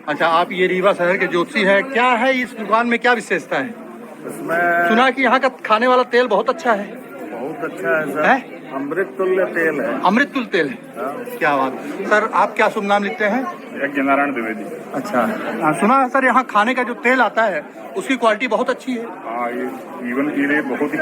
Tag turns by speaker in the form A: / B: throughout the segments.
A: अच्छा, आप ये रीवा शहर के ज्योतिषी हैं। क्या है इस दुकान में, क्या विशेषता है?
B: इसमें
A: सुना कि यहाँ का खाने वाला तेल बहुत अच्छा है।
B: बहुत अच्छा है सर।
A: है?
B: अमृत तुल्य तेल है।
A: अमृत तुल्य तेल है। क्या बात। सर आप क्या शुभ नाम लिखते हैं?
B: यज्ञनारायण द्विवेदी।
A: अच्छा, सुना है सर यहाँ खाने का जो तेल आता है उसकी क्वालिटी बहुत अच्छी है।
B: हाँ, ये जीवन के लिए बहुत ही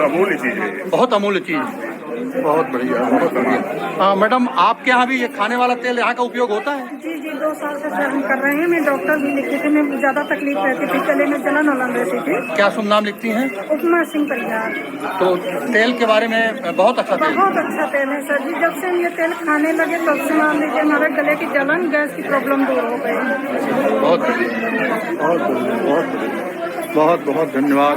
B: अमूल्य चीज है।
A: बहुत अमूल्य चीज है। बहुत बढ़िया, बहुत बढ़िया। मैडम, आपके यहाँ भी ये खाने वाला तेल यहाँ का उपयोग होता है?
C: जी जी, 2 साल से सर हम कर रहे हैं। मैं डॉक्टर भी लिखी थी, मैं ज्यादा तकलीफ रहती थी, गले में जलन वलन रहती थी।
A: क्या शुभ नाम लिखती हैं?
C: उपमा सिंह परिहार।
A: तो तेल के बारे में बहुत अच्छा तेल।
C: बहुत अच्छा तेल है सर जी। जब से हम ये तेल खाने लगे तब से मान लीजिए हमारे गले की जलन, गैस की प्रॉब्लम दूर हो गई।
A: बहुत बढ़िया, बहुत बढ़िया, बहुत बढ़िया, बहुत बहुत धन्यवाद।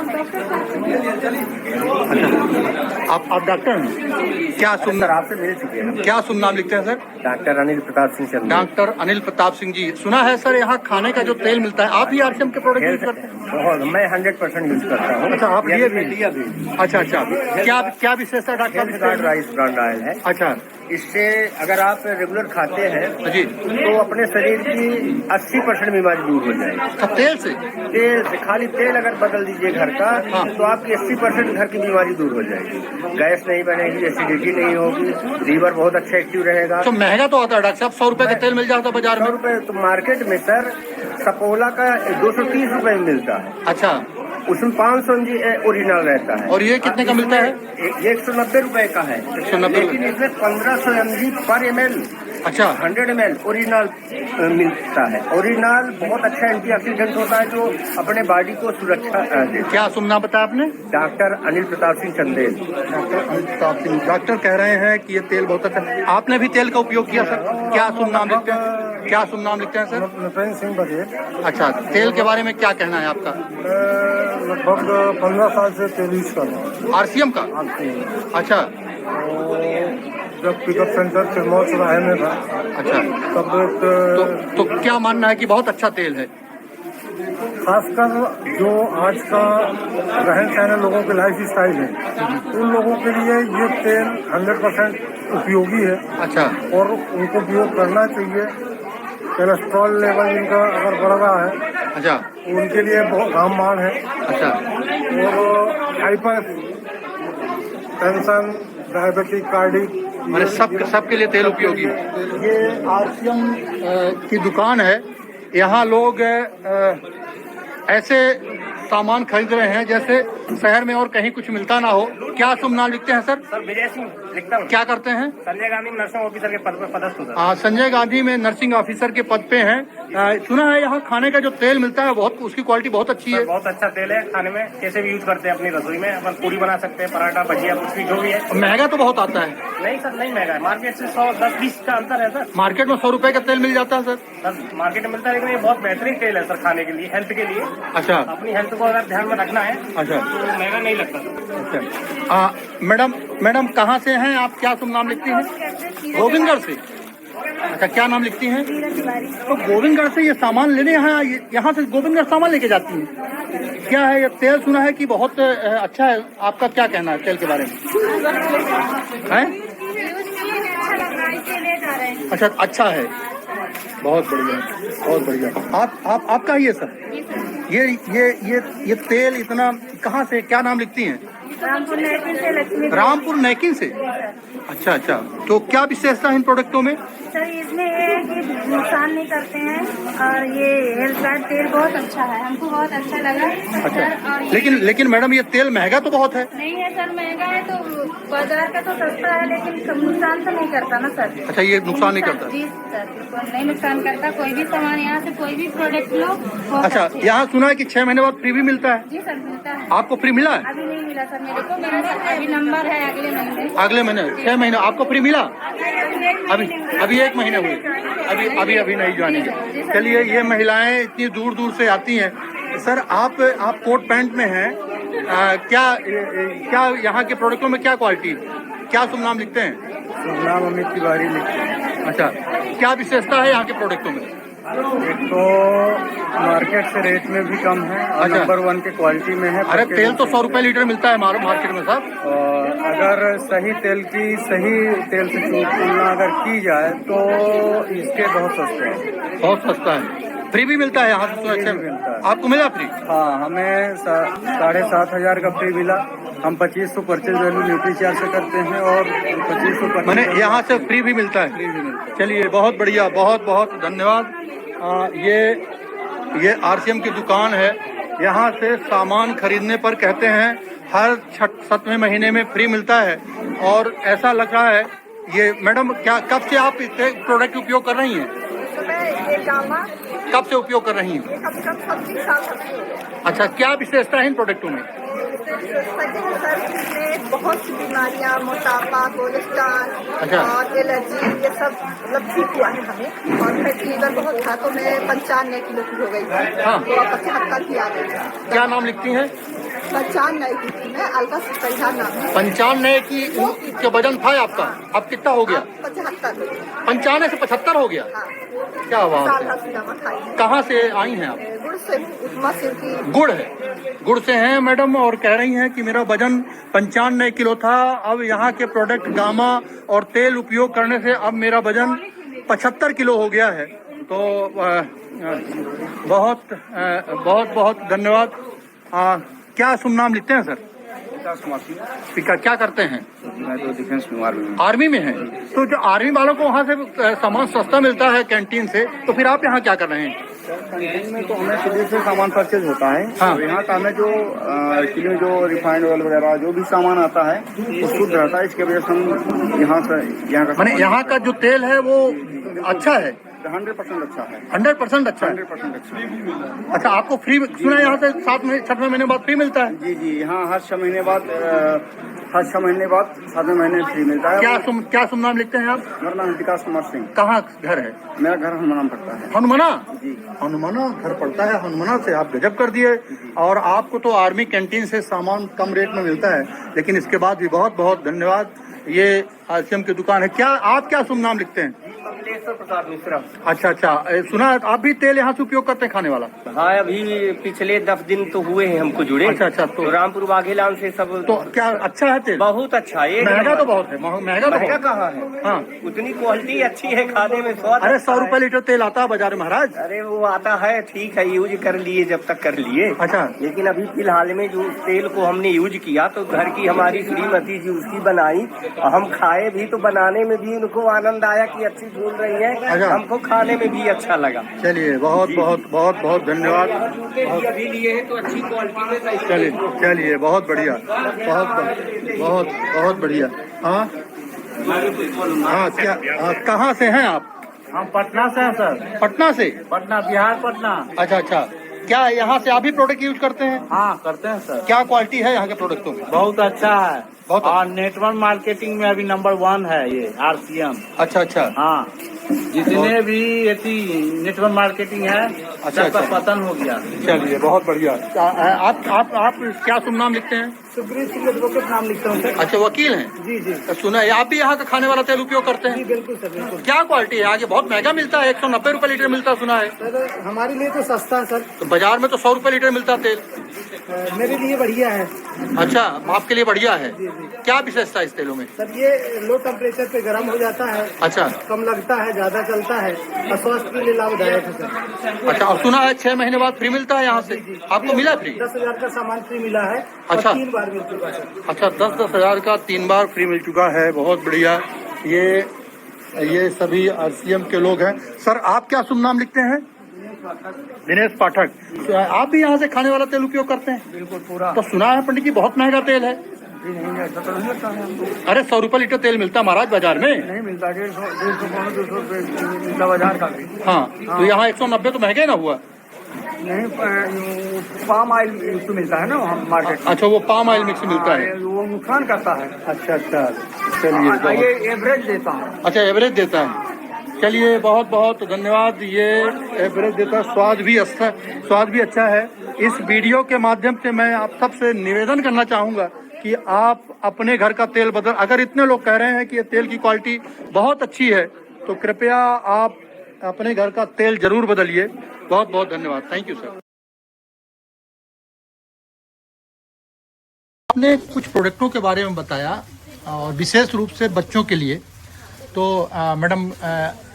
A: अच्छा, आप डॉक्टर हैं? क्या शुभ नाम?
D: आपसे मिल चुके हैं।
A: क्या शुभ नाम लिखते हैं sir?
D: Doctor Anil Pratap Singh Chandel.
A: Doctor Anil Pratap Singh ji. सुना है सर यहाँ खाने का जो तेल मिलता है, आप भी आरसीएम के प्रोडक्ट यूज करते हैं?
D: बहुत, मैं 100% यूज करता हूँ।
A: अच्छा, आप ये भी?
D: लिया भी।
A: अच्छा अच्छा, क्या क्या विशेषता डॉक्टर साहब?
D: राइस ब्रांड ऑयल है।
A: अच्छा
D: इससे अगर आप रेगुलर खाते हैं
A: जी,
D: तो अपने शरीर की 80% बीमारी दूर हो जाएगी।
A: सब तेल से?
D: तेल से, खाली तेल अगर बदल दीजिए घर का,
A: हाँ।
D: तो आपकी 80% घर की बीमारी दूर हो जाएगी। गैस नहीं बनेगी, एसिडिटी नहीं होगी, लीवर बहुत अच्छा एक्टिव रहेगा।
A: तो महंगा तो आता है डॉक्टर साहब, 100 रुपए का तेल मिल जाता है बाजार
D: 100
A: में।
D: रुपए तो मार्केट में सर सपोला का 230 रुपए में मिलता है।
A: अच्छा,
D: उसमें 500 ओरिजिनल रहता है।
A: और ये कितने का मिलता है?
D: ये 190 रुपए का है।
A: 190
D: लेकिन इसमें 1500 mg पर ml,
A: अच्छा
D: 100 ml ओरिजिनल मिलता है। ओरिजिनल बहुत अच्छा एंटीऑक्सीडेंट होता है जो अपने बॉडी को सुरक्षा देता है।
A: क्या शुभ नाम बताया आपने?
D: Doctor Anil Pratap Singh Chandel.
A: Doctor Anil Pratap Singh. Doctor कह रहे हैं कि ये तेल बहुत अच्छा है। आपने भी तेल का उपयोग किया सर? क्या शुभ नाम लिखते हैं? क्या शुभ नाम लिखते हैं सर?
B: नृपेंद्र सिंह बघेल।
A: अच्छा, तेल के बारे में क्या कहना है आपका?
B: लगभग 15 साल से तेल यूज कर रहा हूँ।
A: आरसीएम का? अच्छा
B: जब पिकअप सेंटर सिरमौर चौराहे में था,
A: अच्छा,
B: तब एक
A: तो क्या मानना है कि बहुत अच्छा तेल है?
B: खासकर जो आज का रहन सहन है, लोगों के लाइफ स्टाइल है, उन लोगों के लिए ये तेल 100% उपयोगी है।
A: अच्छा,
B: और उनको उपयोग करना चाहिए। कोलेस्ट्रॉल लेवल इनका अगर बढ़ रहा है,
A: अच्छा,
B: उनके लिए बहुत रामबाण है।
A: अच्छा,
B: और हाइपर टेंशन, डायबिटिक, कार्डिक,
A: मैंने सबके लिए तेल उपयोगी है। ये आरसीएम की दुकान है। यहाँ लोग ऐसे सामान खरीद रहे हैं जैसे शहर में और कहीं कुछ मिलता ना हो। क्या शुभ नाम लिखते हैं सर?
D: सर विजय सिंह लिखता हूँ।
A: क्या करते हैं?
D: संजय गांधी नर्सिंग ऑफिसर के पद पर पदस्थ हूँ।
A: हाँ, संजय गांधी में नर्सिंग ऑफिसर के पद पे हैं। सुना है यहाँ खाने का जो तेल मिलता है बहुत, उसकी क्वालिटी बहुत अच्छी है।
D: बहुत अच्छा तेल है, खाने में कैसे भी यूज करते हैं अपनी रसोई में। अपन पूरी बना सकते हैं, पराठा, भजिया, कुछ भी जो भी है।
A: महंगा तो बहुत आता है?
D: नहीं सर, नहीं महंगा है। मार्केट से 110-20 का अंतर है सर।
A: मार्केट में 100 रुपए का तेल मिल जाता है सर?
D: सर मार्केट में मिलता है, लेकिन ये बहुत बेहतरीन तेल है सर खाने के लिए, हेल्थ के लिए।
A: अच्छा
D: अपनी हेल्थ को अगर ध्यान में रखना है
A: अच्छा
D: तो महंगा नहीं लगता सर।
A: अच्छा, मैडम कहाँ से हैं आप? क्या शुभ नाम लिखती हैं? गोविंदगढ़ से। अच्छा, क्या नाम लिखती हैं? तो गोविंदगढ़ से ये सामान लेने यहाँ से गोविंदगढ़ सामान लेके जाती हैं? क्या है ये तेल? सुना है कि बहुत अच्छा है। आपका क्या कहना है तेल के बारे में? है? अच्छा, अच्छा है। बहुत बढ़िया, बहुत बढ़िया। आपका ही है सर? ये तेल इतना कहाँ से, क्या नाम लिखती हैं?
C: रामपुर नैकिन से लक्ष्मी।
A: रामपुर नैकिन से? अच्छा अच्छा, तो क्या विशेषता है इन प्रोडक्टों में?
C: सर इसमें ये है कि नुकसान नहीं करते हैं और ये हेल्थ कार्ड तेल बहुत अच्छा है, हमको बहुत अच्छा लगा।
A: अच्छा,
C: और
A: लेकिन मैडम ये तेल महंगा तो बहुत है?
C: नहीं है सर, महंगा है तो बाजार का तो सस्ता है, लेकिन नुकसान तो नहीं करता ना सर।
A: अच्छा, ये नुकसान नहीं करता?
C: जी सर, बिल्कुल नहीं नुकसान करता। कोई भी सामान यहाँ से कोई भी प्रोडक्ट लो बहुत
A: अच्छा,
C: अच्छे हैं।
A: यहाँ सुना है कि 6 महीने बाद फ्री भी मिलता है?
C: जी सर, मिलता है।
A: आपको फ्री मिला है?
C: अभी नहीं मिला सर मेरे को, मेरा अभी नंबर है अगले महीने।
A: अगले महीने 6 महीने आपको फ्री मिला? अभी 1 महीने हुए, अभी नहीं ज्वाइनिंग है। चलिए, ये महिलाएं इतनी दूर दूर से आती हैं। सर आप कोट पैंट में हैं, क्या यहाँ के प्रोडक्टों में क्या क्वालिटी, क्या शुभ नाम लिखते हैं?
B: नाम अमित तिवारी लिखते हैं।
A: अच्छा, क्या विशेषता है यहाँ के प्रोडक्टों में?
B: एक तो मार्केट से रेट में भी कम है और
A: अच्छा।
B: नंबर 1 की क्वालिटी में है।
A: अरे तेल तो 100 रुपए लीटर मिलता है हमारे मार्केट में साहब।
B: और अगर सही तेल से तुलना अगर की जाए तो इसके बहुत सस्ते हैं।
A: बहुत सस्ता है, फ्री भी मिलता है यहाँ से।
B: फ्री भी मिलता है।
A: आपको मिला फ्री?
B: हाँ, हमें 7,500 का फ्री मिला। हम 2500 परचेज वैल्यू न्यूट्रीचार्ज से करते हैं और 2500
A: मैंने यहाँ से फ्री भी मिलता है।
B: फ्री भी मिलता है।
A: चलिए बहुत बढ़िया, बहुत बहुत धन्यवाद। ये आरसीएम की दुकान है। यहाँ से सामान खरीदने पर कहते हैं हर 7वें महीने में फ्री मिलता है। और ऐसा लग रहा है ये मैडम, क्या कब से आप इस प्रोडक्ट उपयोग कर रही हैं?
C: ये गामा
A: कब से उपयोग कर रही हैं?
C: कम से कम 25 साल तक से हो गया।
A: अच्छा, क्या विशेषता है इन प्रोडक्टों में?
C: सर इसमें बहुत सी बीमारियां, मोटापा, कोलेस्ट्रॉल
A: अच्छा।
C: और एलर्जी, ये सब मतलब ठीक हुआ है हमें। और फैटी लीवर बहुत था तो मैं 95 किलो की हो गई थी।
A: हाँ।
C: तो 75 की आ गई थी।
A: क्या नाम लिखती हैं?
C: 95 की थी मैं, अलका सुपैहा नाम है।
A: 95 की वजन था आपका, अब कितना हो गया?
C: 75।
A: 95 से 75 हो गया।
C: हाँ,
A: क्या बात
C: साल
A: है।
C: भर से दवा खाई है।
A: कहाँ से आई हैं आप?
C: गुड़ से उपमा सिर की।
A: गुड़ है, गुड़ से हैं मैडम, और कह रही हैं कि मेरा वजन 95 किलो था, अब यहाँ के प्रोडक्ट गामा और तेल उपयोग करने से अब मेरा वजन 75 किलो हो गया है। तो बहुत बहुत धन्यवाद। क्या शुभ नाम लिखते हैं सर? पिका, क्या करते हैं?
B: मैं तो डिफेंस में
A: आर्मी में है। तो जो आर्मी वालों को वहाँ से सामान सस्ता मिलता है कैंटीन से, तो फिर आप यहाँ क्या कर रहे हैं?
B: कैंटीन में तो हमें खुद से सामान परचेज होता है।
A: हाँ।
B: तो यहाँ का हमें जो एक्चुअली जो रिफाइंड ऑयल वगैरह जो भी सामान आता है वो शुद्ध रहता है। इसके वजह से हम यहाँ का
A: मैंने यहाँ का जो तेल है वो अच्छा है,
B: 100% अच्छा है।
A: 100% अच्छा है।
B: 100% अच्छा है।
A: अच्छा, आपको फ्री सुना है यहाँ से 7वें महीने बाद फ्री मिलता है?
B: जी जी, यहाँ हर 6 महीने बाद 7वें महीने फ्री मिलता है।
A: क्या शुभ नाम लिखते हैं आप?
B: मेरा नाम विकास कुमार सिंह।
A: कहाँ घर है?
B: मेरा घर हनुमान पड़ता है।
A: हनुमाना?
B: जी,
A: हनुमाना घर पड़ता है। हनुमाना से आप गजब कर दिए। और आपको तो आर्मी कैंटीन से सामान कम रेट में मिलता है, लेकिन इसके बाद भी बहुत बहुत धन्यवाद। ये आरसीएम की दुकान है। क्या आप क्या शुभ नाम लिखते हैं?
D: कमलेश्वर प्रसाद मिश्रा।
A: अच्छा अच्छा, सुना है आप भी तेल यहाँ से उपयोग करते हैं खाने वाला?
D: हाँ, अभी पिछले 10 दिन तो हुए हैं हमको जुड़े।
A: अच्छा अच्छा,
D: तो रामपुर बाघेलान से सब।
A: तो क्या अच्छा है तेल?
D: बहुत अच्छा है।
A: महंगा तो बहुत है, महंगा तो
D: महंगा
A: बहुत।
D: कहाँ है?
A: हाँ,
D: उतनी क्वालिटी अच्छी है, खाने में स्वाद।
A: अरे
D: अच्छा
A: 100
D: है।
A: रुपए लीटर तेल आता है बाजार में महाराज।
D: अरे वो आता है, ठीक है, यूज कर लिए जब तक कर लिए।
A: अच्छा।
D: लेकिन अभी फिलहाल में जो तेल को हमने यूज किया तो घर की हमारी श्रीमती जी उसकी बनाई, और हम खाए भी तो बनाने में भी उनको आनंद आया कि अच्छी बोल रही है।
A: अच्छा।
D: हमको खाने में भी अच्छा लगा।
A: चलिए बहुत बहुत बहुत बहुत धन्यवाद।
D: अभी लिए हैं तो अच्छी क्वालिटी में सही।
A: चलिए बहुत बढ़िया, बहुत बहुत बहुत बढ़िया। हाँ हाँ, क्या कहाँ से हैं आप?
B: हम पटना से हैं सर।
A: पटना से?
B: पटना, बिहार पटना।
A: अच्छा अच्छा, क्या यहाँ से आप भी प्रोडक्ट यूज करते हैं?
B: हाँ, करते हैं सर।
A: क्या क्वालिटी है यहाँ के प्रोडक्टों में?
B: बहुत अच्छा है।
A: बहुत
B: और नेटवर्क मार्केटिंग में अभी नंबर 1 है ये आरसीएम।
A: अच्छा अच्छा।
B: हाँ, जितने भी ऐसी नेटवर्क मार्केटिंग है
A: अच्छा,
B: सबका
A: अच्छा।
B: पतन हो गया।
A: चलिए बहुत बढ़िया। आप क्या शुभ नाम लिखते हैं?
B: सुप्रीत सिंह एडवोकेट नाम लिखता हूँ सर।
A: अच्छा, वकील हैं?
B: जी जी
A: तो सुना है आप भी यहाँ का खाने वाला तेल उपयोग करते हैं?
B: बिल्कुल सर, बिल्कुल।
A: क्या क्वालिटी है? आगे बहुत महंगा मिलता है, 190 रुपए लीटर मिलता है सुना है।
B: सर हमारे लिए तो सस्ता है सर।
A: तो बाजार में तो 100 रुपए लीटर मिलता है तेल।
B: मेरे लिए बढ़िया है
A: अच्छा, आपके लिए बढ़िया है।
B: जी जी
A: क्या विशेषता है इस तेलों में?
B: सर। ये लो टेम्परेचर पे गर्म हो जाता है,
A: अच्छा
B: कम लगता है, ज्यादा चलता है और स्वास्थ्य के लिए लाभदायक है सर।
A: अच्छा, और सुना है 6 महीने बाद फ्री मिलता है यहाँ से। आपको मिला फ्री?
B: 10,000 का सामान फ्री मिला है।
A: अच्छा।
B: और 3 बार मिल चुका सर।
A: अच्छा, 10-10 हजार का 3 बार फ्री मिल चुका है। बहुत बढ़िया। ये सभी आरसीएम के लोग हैं। सर आप क्या शुभ नाम लिखते हैं? दिनेश पाठक। तो आप भी यहाँ से खाने वाला तेल उपयोग करते हैं?
B: बिल्कुल पूरा।
A: तो सुना है पंडित जी बहुत महंगा तेल है।
B: नहीं, ऐसा तो नहीं लगता है हमको।
A: अरे 100 रुपए लीटर तेल मिलता है महाराज बाजार में।
B: नहीं मिलता, 150, 200 रुपये मिलता बाजार का भी।
A: हाँ, तो यहाँ 190 तो महंगे ना हुआ?
B: नहीं, पाम ऑयल तो मिलता है ना वहाँ मार्केट में।
A: अच्छा, वो पाम ऑयल मिक्स मिलता है।
B: वो नुकसान करता है।
A: अच्छा अच्छा, चलिए।
B: ये एवरेज देता है।
A: अच्छा, एवरेज देता है। चलिए बहुत बहुत धन्यवाद। ये एवरेज देता है, स्वाद भी अच्छा है। इस वीडियो के माध्यम से मैं आप सबसे निवेदन करना चाहूँगा कि आप अपने घर का तेल अगर इतने लोग कह रहे हैं कि ये तेल की क्वालिटी बहुत अच्छी है, तो कृपया आप अपने घर का तेल जरूर बदलिए। बहुत बहुत धन्यवाद, थैंक यू सर। आपने कुछ प्रोडक्टों के बारे में बताया और विशेष रूप से बच्चों के लिए, तो मैडम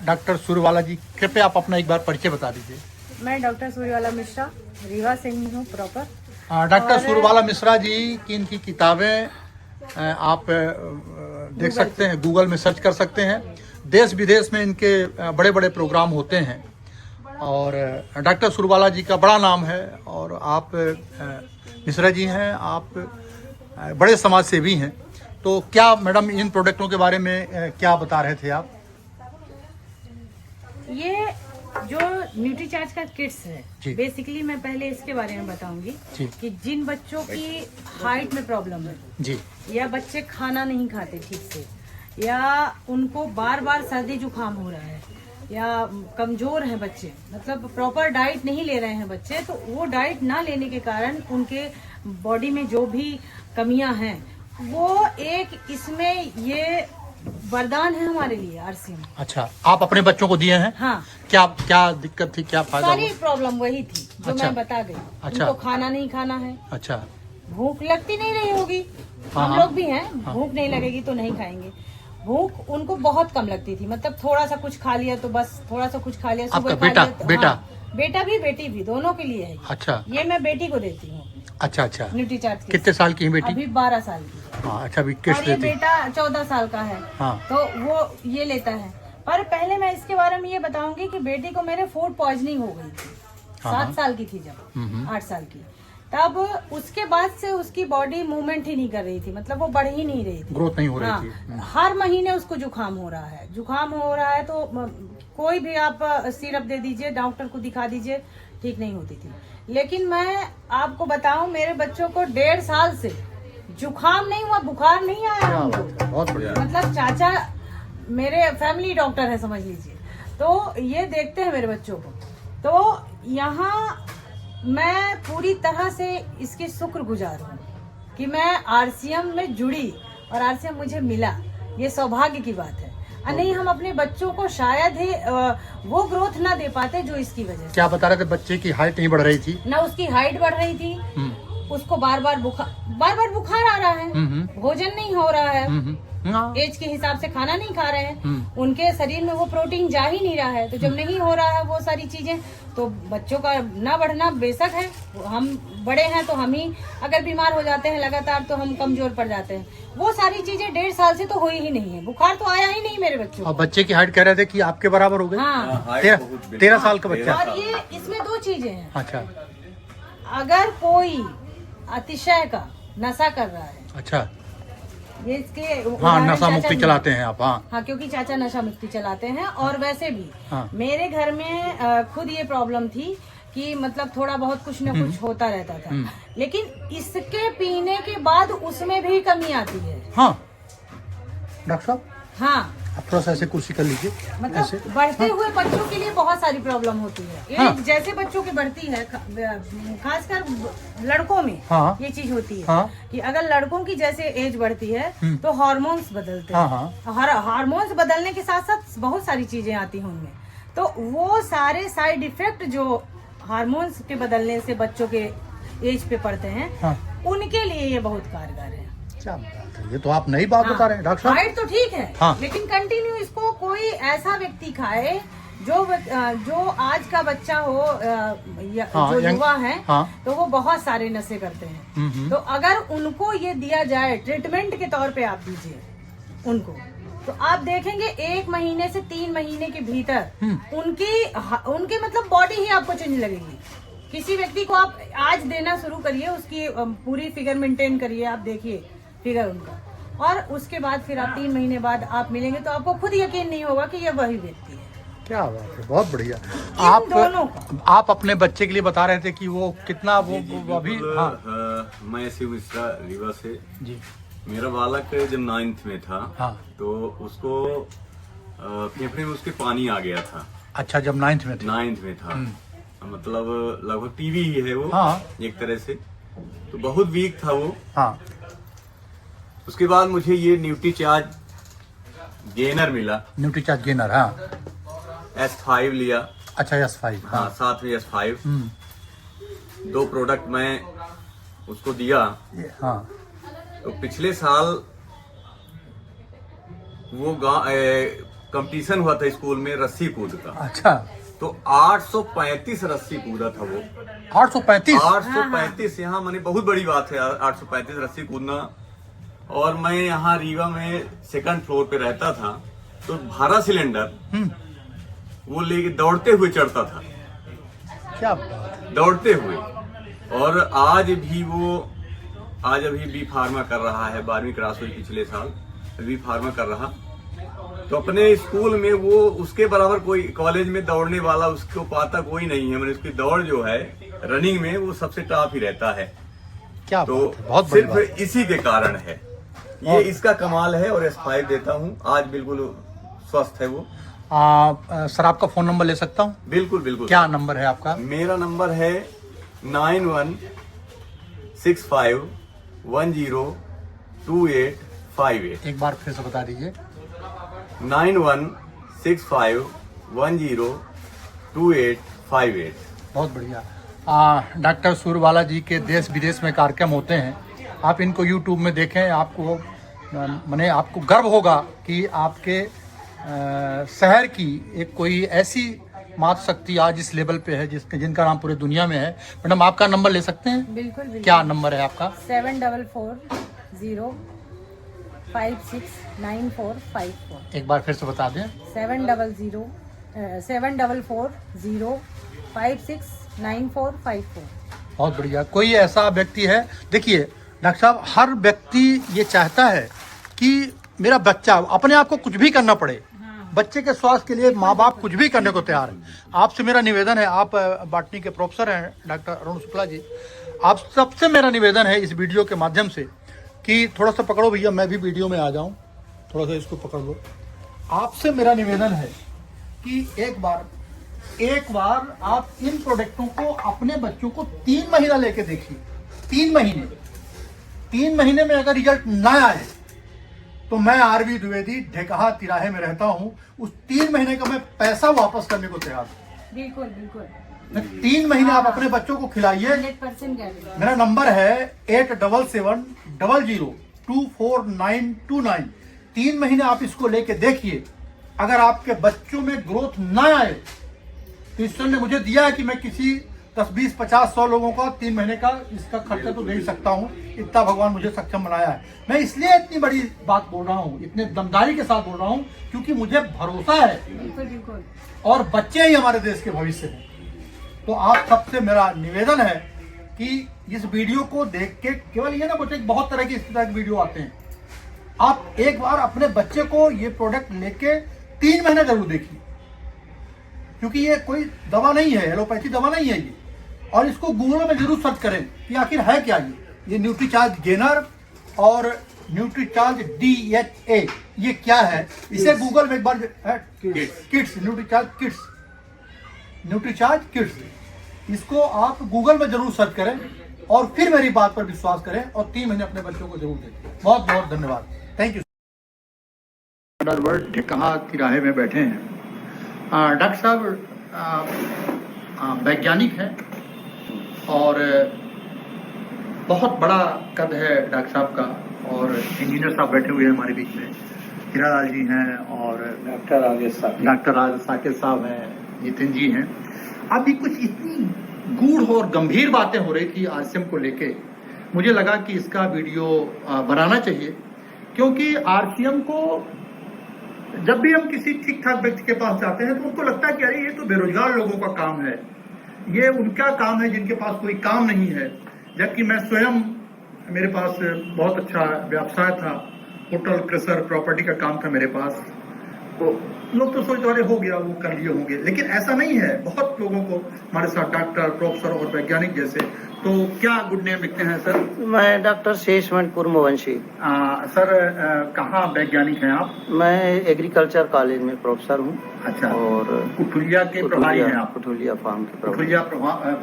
A: डॉक्टर सूर्यवाला जी, कृपया आप अपना एक बार परिचय बता दीजिए।
C: मैं डॉक्टर सूर्यवाला मिश्रा रीवा से ही हूँ प्रॉपर।
A: डॉक्टर सूर्यवाला मिश्रा जी की इनकी किताबें आप देख सकते हैं, गूगल में सर्च कर सकते हैं। देश विदेश में इनके बड़े बड़े प्रोग्राम होते हैं और डॉक्टर सूर्यवाला जी का बड़ा नाम है। और आप मिश्रा जी हैं, आप बड़े समाज सेवी हैं। तो क्या मैडम इन प्रोडक्टों के बारे में क्या बता रहे थे आप?
C: ये जो न्यूट्रीचार्ज का किट्स
A: जी।
C: है, बेसिकली मैं पहले इसके बारे में बताऊंगी
A: जी।
C: कि जिन बच्चों की हाइट में प्रॉब्लम है
A: जी,
C: या बच्चे खाना नहीं खाते ठीक से, या उनको बार बार सर्दी जुकाम हो रहा है, या कमजोर हैं बच्चे, मतलब प्रॉपर डाइट नहीं ले रहे हैं बच्चे, तो वो डाइट ना लेने के कारण उनके बॉडी में जो भी कमियां हैं, वो एक इसमें ये वरदान है हमारे लिए आरसीएम।
A: अच्छा, आप अपने बच्चों को दिए हैं?
C: हाँ,
A: क्या क्या दिक्कत थी, क्या फायदा
C: सारी
A: हुआ?
C: प्रॉब्लम वही थी जो
A: अच्छा।
C: मैं बता गई।
A: अच्छा।
C: उनको खाना नहीं खाना है,
A: अच्छा,
C: भूख लगती नहीं रही होगी,
A: हाँ,
C: हम
A: हाँ।
C: लोग भी हैं, भूख नहीं लगेगी तो नहीं खाएंगे। भूख उनको बहुत कम लगती थी, मतलब थोड़ा सा कुछ खा लिया तो बस, थोड़ा सा कुछ खा लिया, सुबह
A: आपका
C: खा
A: बेटा-
C: लिया तो-
A: बेटा?
C: हाँ, बेटा भी बेटी भी दोनों के लिए है।
A: अच्छा
C: ये मैं बेटी को देती हूँ
A: अच्छा अच्छा।
C: न्यूट्रीचार्ज
A: कितने साल की है बेटी?
C: अभी 12 साल की।
A: हाँ, अच्छा, अभी
C: और
A: किस्त
C: ये
A: देती?
C: बेटा 14 साल का है,
A: हाँ।
C: तो वो ये लेता है। पर पहले मैं इसके बारे में ये बताऊंगी कि बेटी को मेरे फूड पॉइजनिंग हो गई थी,
A: हाँ,
C: 7 साल की थी जब,
A: हम्म।
C: 8 साल की, तब उसके बाद से उसकी बॉडी मूवमेंट ही नहीं कर रही थी, मतलब वो बढ़ ही नहीं रही थी,
A: ग्रोथ नहीं हो रही
C: हाँ,
A: थी।
C: हर महीने उसको जुकाम हो रहा है। जुकाम हो रहा है तो कोई भी आप सिरप दे दीजिए, डॉक्टर को दिखा दीजिए, ठीक नहीं होती थी। लेकिन मैं आपको बताऊं, मेरे बच्चों को 1.5 साल से जुकाम नहीं हुआ, बुखार नहीं आया
A: क्या
C: उनको।
A: बात है, बहुत बढ़िया।
C: मतलब चाचा मेरे फैमिली डॉक्टर है समझ लीजिए, तो ये देखते हैं मेरे बच्चों को। तो यहाँ मैं पूरी तरह से इसकी शुक्रगुजार हूँ कि मैं आरसीएम में जुड़ी और आरसीएम मुझे मिला, ये सौभाग्य की बात है। नहीं हम अपने बच्चों को शायद ही वो ग्रोथ ना दे पाते जो इसकी वजह से।
A: क्या बता रहे थे? बच्चे की हाइट नहीं बढ़ रही थी?
C: ना उसकी हाइट बढ़ रही थी, उसको बार बार बुखार आ रहा है, भोजन नहीं हो रहा है,
A: हाँ।
C: एज के हिसाब से खाना नहीं खा रहे हैं, उनके शरीर में वो प्रोटीन जा ही नहीं रहा है। तो जब नहीं हो रहा है वो सारी चीजें, तो बच्चों का ना बढ़ना बेशक है, हम बड़े हैं तो हम ही अगर बीमार हो जाते हैं लगातार तो हम कमजोर पड़ जाते हैं। वो सारी चीजें 1.5 साल से तो हुई ही नहीं है, बुखार तो आया ही नहीं मेरे बच्चों
A: और
C: को।
A: बच्चे की हाइट कह रहे थे कि आपके बराबर हो गए?
C: हाँ,
A: 13 साल का बच्चा।
C: और ये इसमें 2 चीजें हैं।
A: अच्छा
C: अगर कोई अतिशय का नशा कर रहा है,
A: अच्छा,
C: ये इसके
A: हाँ,
C: उदाहरण
A: नशा
C: चाचा
A: मुक्ति
C: जी-
A: चलाते हैं आप? हाँ
C: हाँ, क्योंकि चाचा नशा मुक्ति चलाते हैं। और वैसे भी
A: हाँ।
C: मेरे घर में खुद ये प्रॉब्लम थी कि मतलब थोड़ा बहुत कुछ न कुछ होता रहता था, लेकिन इसके पीने के बाद उसमें भी कमी आती है।
A: हाँ। डॉक्टर साहब,
C: हाँ,
A: आप थोड़ा सा ऐसे कुर्सी कर लीजिए, ऐसे।
C: मतलब बढ़ते हुए बच्चों के लिए बहुत सारी प्रॉब्लम होती है।
A: हाँ।
C: एज जैसे बच्चों की बढ़ती है, खासकर लड़कों में
A: हाँ।
C: ये चीज होती है
A: हाँ।
C: कि अगर लड़कों की जैसे एज बढ़ती है तो हार्मोन्स बदलते
A: हाँ,
C: हैं। हार्मोन्स बदलने के साथ साथ बहुत सारी चीजें आती हैं उनमें, तो वो सारे साइड इफेक्ट जो हार्मोन्स के बदलने से बच्चों के एज पे पड़ते हैं,
A: हाँ।
C: उनके लिए ये बहुत कारगर है।
A: क्या बात है, ये तो आप नई बात बता रहे हैं डॉक्टर साहब।
C: हाइट तो ठीक है,
A: हाँ।
C: लेकिन कंटिन्यू इसको कोई ऐसा व्यक्ति खाए जो आज का बच्चा हो,
A: हाँ,
C: जो
A: यंग-
C: युवा है,
A: हाँ।
C: तो वो बहुत सारे नशे करते हैं। तो अगर उनको ये दिया जाए ट्रीटमेंट के तौर पे, आप दीजिए उनको, तो आप देखेंगे 1 महीने से 3 महीने के भीतर उनकी मतलब बॉडी ही आपको चेंज लगेगी। किसी व्यक्ति को आप आज देना शुरू करिए, उसकी पूरी फिगर मेंटेन करिए, आप देखिए फिगर उनका, और उसके बाद फिर आप 3 महीने बाद आप मिलेंगे तो आपको खुद यकीन नहीं होगा कि ये वही व्यक्ति है।
A: क्या बात है, बहुत बढ़िया।
C: दोनों
A: आप अपने बच्चे के लिए बता रहे थे कि वो कितना वो अभी। हाँ
E: मैं शिव मिश्रा रीवा से
A: जी।
E: मेरा बालक जब 9th में था,
A: हाँ।
E: तो उसको फेफड़े में उसके पानी आ गया था।
A: अच्छा, जब 9th में थे?
E: 9th में था, मतलब लगभग टीवी ही है वो,
A: हाँ।
E: एक तरह से, तो बहुत वीक था वो।
A: हाँ।
E: उसके बाद मुझे ये न्यूट्रीचार्ज गेनर मिला।
A: न्यूट्रीचार्ज गेनर, हाँ।
E: S5 लिया।
A: अच्छा S5।
E: हाँ, साथ में S5 2 प्रोडक्ट मैं उसको दिया।
A: हाँ
E: तो पिछले साल वो कंपटीशन हुआ था स्कूल में रस्सी कूद का।
A: अच्छा
E: तो 835 रस्सी कूदा था वो।
A: 835।
E: 835 यहाँ मैंने बहुत बड़ी बात है, 835 रस्सी कूदना। और मैं यहाँ रीवा में 2nd फ्लोर पे रहता था, तो भारा सिलेंडर वो लेके दौड़ते हुए चढ़ता था,
A: क्या बात।
E: दौड़ते हुए। और आज अभी बी फार्मा कर रहा है, 12वीं क्लास हुई पिछले साल, बी फार्मा कर रहा। तो अपने स्कूल में वो उसके बराबर कोई कॉलेज में दौड़ने वाला उसको पाता कोई नहीं है। मैंने उसकी दौड़ जो है रनिंग में वो सबसे टॉप ही रहता है।
A: क्या
E: तो
A: बात है, बहुत बड़ी बात।
E: सिर्फ इसी के कारण है ये, इसका कमाल है। और S5 देता हूँ, आज बिल्कुल स्वस्थ है वो।
A: सर आपका फोन नंबर ले सकता हूँ?
E: बिल्कुल बिल्कुल।
A: क्या नंबर है आपका?
E: मेरा नंबर है 9165102858।
A: एक बार फिर से बता दीजिए।
E: 9165102858।
A: बहुत बढ़िया। डॉक्टर सूरवाला जी के देश विदेश में कार्यक्रम होते हैं, आप इनको यूट्यूब में देखें। आपको माने आपको गर्व होगा कि आपके शहर की एक कोई ऐसी मातृ शक्ति आज इस लेवल पे है जिनका नाम पूरे दुनिया में है। मैडम आपका नंबर ले सकते हैं?
C: बिल्कुल बिल्कुल।
A: क्या नंबर है आपका?
C: 7440569454।
A: एक बार फिर से बता दें।
C: 7440569454।
A: बहुत बढ़िया। कोई ऐसा व्यक्ति है, देखिए डॉक्टर साहब, हर व्यक्ति ये चाहता है कि मेरा बच्चा, अपने आप को कुछ भी करना पड़े, बच्चे के स्वास्थ्य के लिए माँ बाप कुछ भी करने को तैयार है। आपसे मेरा निवेदन है, आप बॉटनी के प्रोफेसर हैं डॉक्टर अरुण शुक्ला जी, आप सबसे मेरा निवेदन है इस वीडियो के माध्यम से कि थोड़ा सा पकड़ो भैया, मैं भी वीडियो में आ जाऊं, थोड़ा सा इसको पकड़ लो। आपसे मेरा निवेदन है कि एक बार आप इन प्रोडक्टों को अपने बच्चों को 3 महीना लेके देखिए। 3 महीने में अगर रिजल्ट ना आए तो मैं RV द्विवेदी ढेकहा तिराहे में रहता हूं, उस 3 महीने का मैं पैसा वापस करने को तैयार हूं।
C: बिल्कुल बिल्कुल।
A: 3 महीने आप अपने बच्चों को खिलाइए।
C: 100% गारंटी।
A: मेरा नंबर है 8770024929। 3 महीने आप इसको लेके देखिए। अगर आपके बच्चों में ग्रोथ ना आए तो ईश्वर ने मुझे दिया है कि मैं किसी 10, 20, 50, 100 लोगों का 3 महीने का इसका खर्चा तो दे ही सकता हूँ। इतना भगवान मुझे सक्षम बनाया है। मैं इसलिए इतनी बड़ी बात बोल रहा हूँ, इतने दमदारी के साथ बोल रहा हूँ, क्योंकि मुझे भरोसा है
C: बिल्कुल बिल्कुल।
A: और बच्चे ही हमारे देश के भविष्य हैं। तो आप सबसे मेरा निवेदन है कि इस वीडियो को देख के, केवल ये ना बोलते, बहुत तरह की इस तरह के वीडियो आते हैं, आप एक बार अपने बच्चे को ये प्रोडक्ट लेके 3 महीने जरूर देखिए, क्योंकि ये कोई दवा नहीं है, एलोपैथी दवा नहीं है ये। और इसको गूगल में जरूर सर्च करें कि आखिर है क्या ये न्यूट्रीचार्ज गेनर और न्यूट्रीचार्ज DHA ये क्या है। इसे गूगल में एक बार किड्स न्यूट्रीचार्ज किड्स, इसको आप गूगल में जरूर सर्च करें और फिर मेरी बात पर विश्वास करें और 3 महीने अपने बच्चों को जरूर दें। बहुत बहुत धन्यवाद। Thank you. डॉक्टर ढेकहा तिराहे में बैठे हैं। डॉक्टर साहब वैज्ञानिक हैं और बहुत बड़ा कद है डॉक्टर साहब का, और इंजीनियर साहब बैठे हुए हैं हमारे बीच में, हीरालाल जी हैं और डॉक्टर राजेश साकेत साहब हैं, नितिन जी हैं। अभी कुछ इतनी गूढ़ और गंभीर बातें हो रही थी RCM को लेके, मुझे लगा कि इसका वीडियो बनाना चाहिए, क्योंकि RCM को जब भी हम किसी ठीक ठाक व्यक्ति के पास जाते हैं तो उनको लगता है कि अरे ये तो बेरोजगार लोगों का काम है, ये उनका काम है जिनके पास कोई काम नहीं है। जबकि मैं स्वयं, मेरे पास बहुत अच्छा व्यवसाय था, होटल क्रेशर प्रॉपर्टी का काम था मेरे पास। तो लोग तो सोचते अरे हो गया, वो कर लिए होंगे, लेकिन ऐसा नहीं है। बहुत लोगों को हमारे साथ डॉक्टर, प्रोफेसर और वैज्ञानिक जैसे। तो क्या गुड नेम लिखते हैं सर?
F: मैं डॉक्टर शेषमण कुर्मवंशी।
A: सर कहाँ वैज्ञानिक हैं आप?
F: मैं एग्रीकल्चर कॉलेज में प्रोफेसर हूँ।
A: अच्छा।
F: और
A: कुठुलिया के प्रभारी हैं आप?
F: कुठुलिया फार्म के प्रभारी।
A: कुठुलिया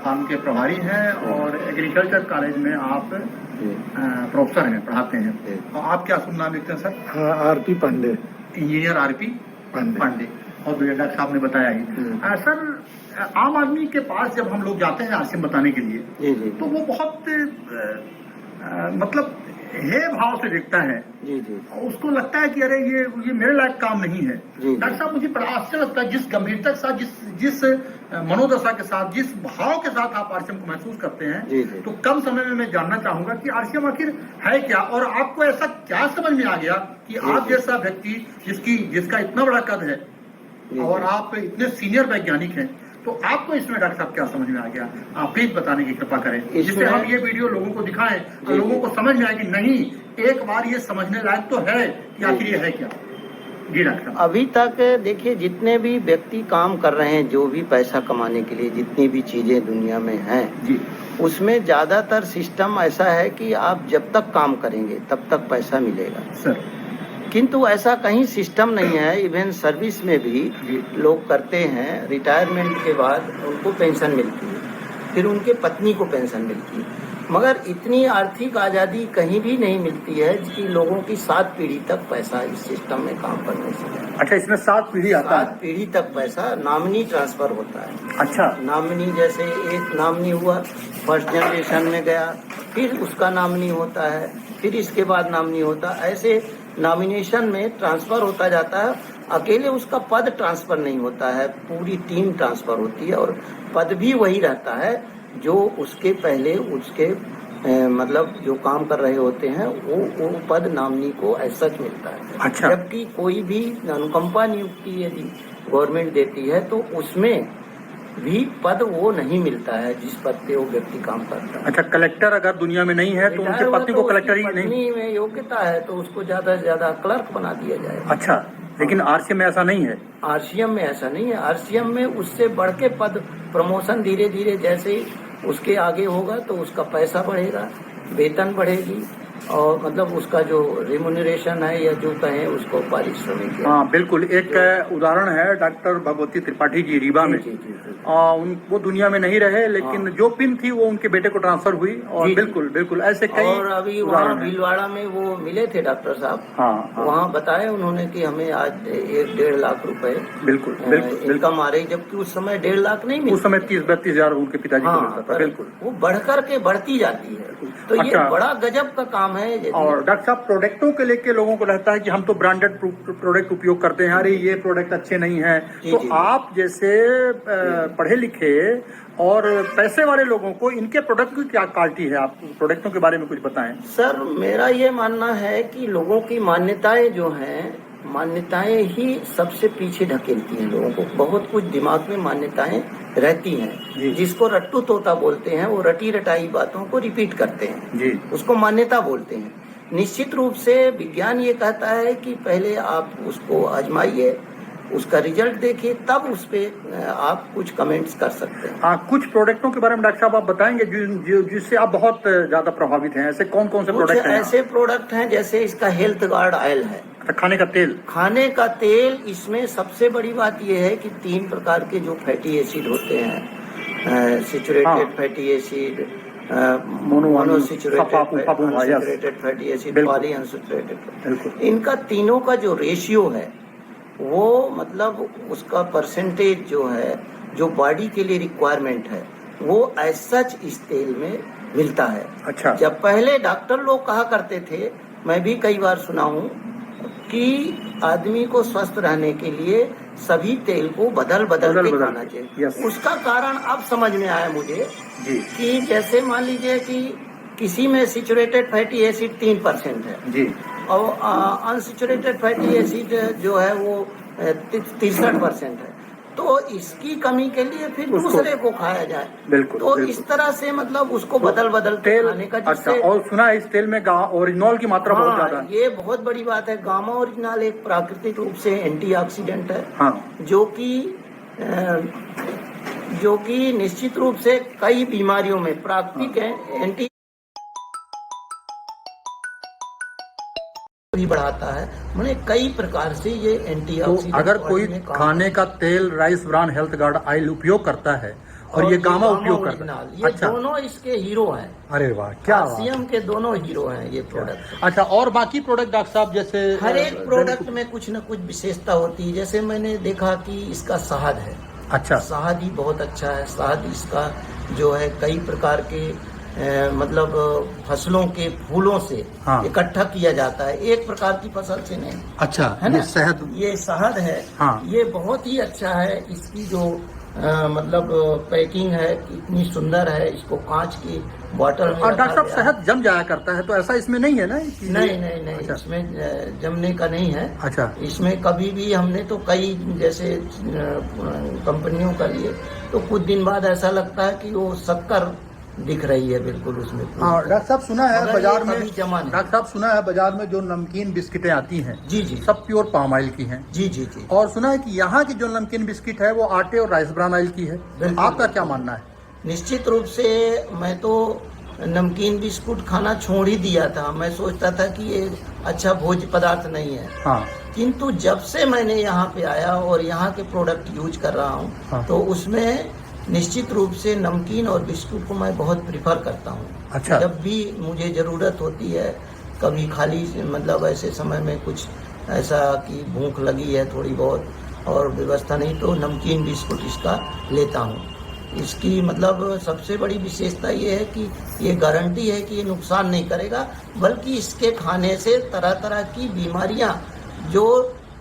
A: फार्म के प्रभारी हैं और एग्रीकल्चर कॉलेज में आप प्रोफेसर हैं, पढ़ाते हैं। और आप क्या शुभ नाम लिखते हैं sir?
B: RP Pandey.
A: Engineer RP Pandey. बहुत बढ़िया, डॉक्टर साहब ने बताया ही। सर, आम आदमी के पास जब हम लोग जाते हैं आरसीएम बताने के लिए,
F: जी जी
A: तो वो बहुत मतलब हे भाव से देखता है।
F: जी जी
A: उसको लगता है कि अरे ये मेरे लायक काम नहीं है।
F: जी।
A: डॉक्टर साहब, मुझे बड़ा आश्चर्य लगता है जिस गंभीरता के साथ, जिस मनोदशा के साथ, जिस भाव के साथ आप आरसीएम को महसूस करते हैं।
F: जी जी।
A: तो कम समय में मैं जानना चाहूंगा कि आरसीएम आखिर है क्या, और आपको ऐसा क्या समझ में आ गया कि आप जैसा व्यक्ति जिसका इतना बड़ा कद है और आप इतने सीनियर वैज्ञानिक हैं, तो आपको इसमें डॉक्टर साहब क्या समझ में आ गया? आप प्लीज बताने की कृपा करें, जिससे हम ये वीडियो लोगों को दिखाएं और लोगों को समझ में आए कि नहीं, एक बार ये समझने लायक तो है कि आखिर ये है क्या। जी डॉक्टर साहब।
F: अभी तक देखिए, जितने भी व्यक्ति काम कर रहे हैं, जो भी पैसा कमाने के लिए जितनी भी चीजें दुनिया में हैं,
A: जी,
F: उसमें ज्यादातर सिस्टम ऐसा है कि आप जब तक काम करेंगे तब तक पैसा मिलेगा
A: सर।
F: किंतु ऐसा कहीं सिस्टम नहीं है। इवन सर्विस में भी लोग करते हैं, रिटायरमेंट के बाद उनको पेंशन मिलती है, फिर उनके पत्नी को पेंशन मिलती है, मगर इतनी आर्थिक आज़ादी कहीं भी नहीं मिलती है कि लोगों की 7 पीढ़ी तक पैसा इस सिस्टम में काम करने से।
A: अच्छा, इसमें 7 पीढ़ी आता है?
F: 7 पीढ़ी तक पैसा नामिनी ट्रांसफर होता है।
A: अच्छा,
F: नामिनी जैसे एक नामिनी हुआ, फर्स्ट जनरेशन में गया, फिर उसका नामिनी होता है, फिर इसके बाद नामिनी होता है, ऐसे नॉमिनेशन में ट्रांसफर होता जाता है। अकेले उसका पद ट्रांसफर नहीं होता है, पूरी टीम ट्रांसफर होती है, और पद भी वही रहता है जो उसके पहले उसके मतलब जो काम कर रहे होते हैं वो पद नामिनी को ऐसा मिलता है।
A: अच्छा।
F: जबकि कोई भी अनुकंपा नियुक्ति यदि गवर्नमेंट देती है तो उसमें भी पद वो नहीं मिलता है जिस पद पे वो व्यक्ति काम करता है।
A: अच्छा, कलेक्टर अगर दुनिया में नहीं है तो उनके पत्नी को कलेक्टर ही नहीं?
F: पत्नी में योग्यता है तो उसको ज्यादा से ज्यादा क्लर्क बना दिया जाए।
A: अच्छा, लेकिन आरसीएम में ऐसा नहीं है?
F: आरसीएम में ऐसा नहीं है। आरसीएम में उससे बढ़ के पद प्रमोशन धीरे धीरे जैसे उसके आगे होगा तो उसका पैसा बढ़ेगा, वेतन बढ़ेगी, और मतलब उसका जो रिम्यूनरेशन है या जो कहें उसको पारिश्रमिक है।
A: हाँ बिल्कुल। एक उदाहरण है डॉक्टर भगवती त्रिपाठी जी रीवा में।
F: जी।
A: वो दुनिया में नहीं रहे, लेकिन जो पिन थी वो उनके बेटे को ट्रांसफर हुई, और
F: जी,
A: बिल्कुल बिल्कुल ऐसे कई।
F: और अभी वहाँ भीलवाड़ा में वो मिले थे डॉक्टर साहब।
A: हाँ।
F: वहाँ बताए उन्होंने कि हमें आज 1-1.5 लाख रुपए
A: बिल्कुल
F: इनकम आ रही, जबकि उस समय 1.5 लाख नहीं मिलती।
A: उस समय 30-32 हजार उनके पिताजी को मिलता था।
F: हाँ,
A: बिल्कुल।
F: वो बढ़कर के बढ़ती जाती है, तो ये
A: अच्छा।
F: बड़ा गजब का काम है।
A: और डॉक्टर साहब, प्रोडक्टों के लेके लोगों को लगता है कि हम तो ब्रांडेड प्रोडक्ट उपयोग करते हैं, अरे ये प्रोडक्ट अच्छे नहीं है। तो
F: जी।
A: आप जैसे पढ़े लिखे और पैसे वाले लोगों को इनके प्रोडक्ट की क्या क्वालिटी है, आप प्रोडक्टों के बारे में कुछ बताएं।
F: सर, मेरा ये मानना है कि लोगों की मान्यताएं जो हैं, मान्यताएं ही सबसे पीछे ढकेलती हैं लोगों को। बहुत कुछ दिमाग में मान्यताएं रहती हैं, जिसको रट्टू तोता बोलते हैं। वो रटी रटाई बातों को रिपीट करते हैं
A: जी, उसको
F: मान्यता बोलते हैं। निश्चित रूप से विज्ञान ये कहता है कि पहले आप उसको आजमाइए, उसका रिजल्ट देखिए, तब उस पे आप कुछ कमेंट्स कर सकते हैं।
A: हाँ, कुछ प्रोडक्टों के बारे में डॉक्टर साहब आप बताएंगे जिससे आप बहुत ज्यादा प्रभावित हैं? ऐसे कौन कौन से प्रोडक्ट हैं?
F: ऐसे प्रोडक्ट हैं जैसे इसका हेल्थ गार्ड ऑयल है,
A: खाने का तेल। खाने
F: का तेल, इसमें सबसे बड़ी बात यह है कि 3 प्रकार के जो फैटी एसिड होते हैं, saturated fatty acid, monounsaturated fatty acid, polyunsaturated, इनका तीनों का जो रेशियो है वो मतलब उसका परसेंटेज जो है, जो बॉडी के लिए रिक्वायरमेंट है, वो एज सच इस तेल में मिलता है।
A: अच्छा।
F: जब पहले डॉक्टर लोग कहा करते थे, मैं भी कई बार सुना हूँ, कि आदमी को स्वस्थ रहने के लिए सभी तेल को बदल के खाना चाहिए। उसका कारण अब समझ में आया मुझे जी। कि जैसे मान लीजिए कि किसी में सैचुरेटेड फैटी एसिड 3% है जी, और अनसैचुरेटेड फैटी एसिड जो है वो 63% है, तो इसकी कमी के लिए फिर दूसरे को खाया जाए। बिल्कुल। तो बिल्कुल। इस तरह से मतलब उसको बदल तेल खाने का।
A: अच्छा, और सुना है इस तेल में ओरिजिनल की मात्रा बहुत ज्यादा है।
F: ये बहुत बड़ी बात है। गामा ओरिजिनल एक प्राकृतिक रूप से एंटीऑक्सीडेंट है।
A: हाँ।
F: जो कि निश्चित रूप से कई बीमारियों में प्राकृतिक एंटी भी बढ़ाता है, मैंने कई प्रकार से ये एंटीऑक्सीडेंट।
A: तो अगर कोई खाने का तेल rice bran health guard oil उपयोग करता है और ये गामा उपयोग करता
F: ओरिजिनल,
A: है।
F: ये
A: अच्छा,
F: दोनों इसके हीरो हैं।
A: अरे वाह, क्या बात।
F: आरसीएम के दोनों हीरो हैं ये प्रोडक्ट।
A: अच्छा, और बाकी प्रोडक्ट डॉक्टर साहब जैसे
F: हर एक प्रोडक्ट में कुछ न कुछ विशेषता होती है। जैसे मैंने देखा कि इसका शहद है,
A: अच्छा,
F: शहद ही बहुत अच्छा है। शहद इसका जो है कई प्रकार के मतलब फसलों के फूलों से
A: हाँ।
F: इकट्ठा किया जाता है, एक प्रकार की फसल से नहीं,
A: अच्छा,
F: है ना।
A: ये शहद,
F: ये शहद है,
A: हाँ।
F: ये बहुत ही अच्छा है। इसकी जो मतलब पैकिंग है इतनी सुंदर है। इसको कांच की बोतल में
A: और
F: रखा
A: डॉक्टर साहब
F: गया है।
A: शहद जम जाया करता है, तो ऐसा इसमें नहीं है ना?
F: नहीं नहीं नहीं,
A: अच्छा।
F: इसमें जमने का नहीं है।
A: अच्छा,
F: इसमें कभी भी हमने तो कई जैसे कंपनियों का लिए तो कुछ दिन बाद ऐसा लगता है कि वो शक्कर दिख रही है बिल्कुल उसमें।
A: हाँ डॉक्टर साहब, सुना है
F: मगर
A: बाजार
F: ये
A: में,
F: कभी जमा नहीं।
A: डॉक्टर साहब सुना है बाजार में जो नमकीन बिस्किटें आती हैं,
F: जी जी
A: सब प्योर पाम ऑयल की हैं।
F: जी जी जी।
A: और सुना है कि यहाँ की जो नमकीन बिस्किट है वो आटे और राइस ब्रान ऑयल की है।
F: बिल्कुल।
A: आपका क्या मानना है?
F: निश्चित रूप से मैं तो नमकीन बिस्कुट खाना छोड़ ही दिया था। मैं सोचता था कि ये अच्छा भोज्य पदार्थ नहीं है,
A: हाँ,
F: किंतु जब से मैंने यहाँ पे आया और यहाँ के प्रोडक्ट यूज कर रहा हूँ
A: हाँ।
F: तो उसमें निश्चित रूप से नमकीन और बिस्कुट को मैं बहुत प्रिफर करता हूँ।
A: अच्छा।
F: जब भी मुझे ज़रूरत होती है, कभी खाली मतलब ऐसे समय में कुछ ऐसा कि भूख लगी है थोड़ी बहुत और व्यवस्था नहीं, तो नमकीन बिस्कुट इसका लेता हूँ। इसकी मतलब सबसे बड़ी विशेषता ये है कि ये गारंटी है कि ये नुकसान नहीं करेगा, बल्कि इसके खाने से तरह तरह की बीमारियां जो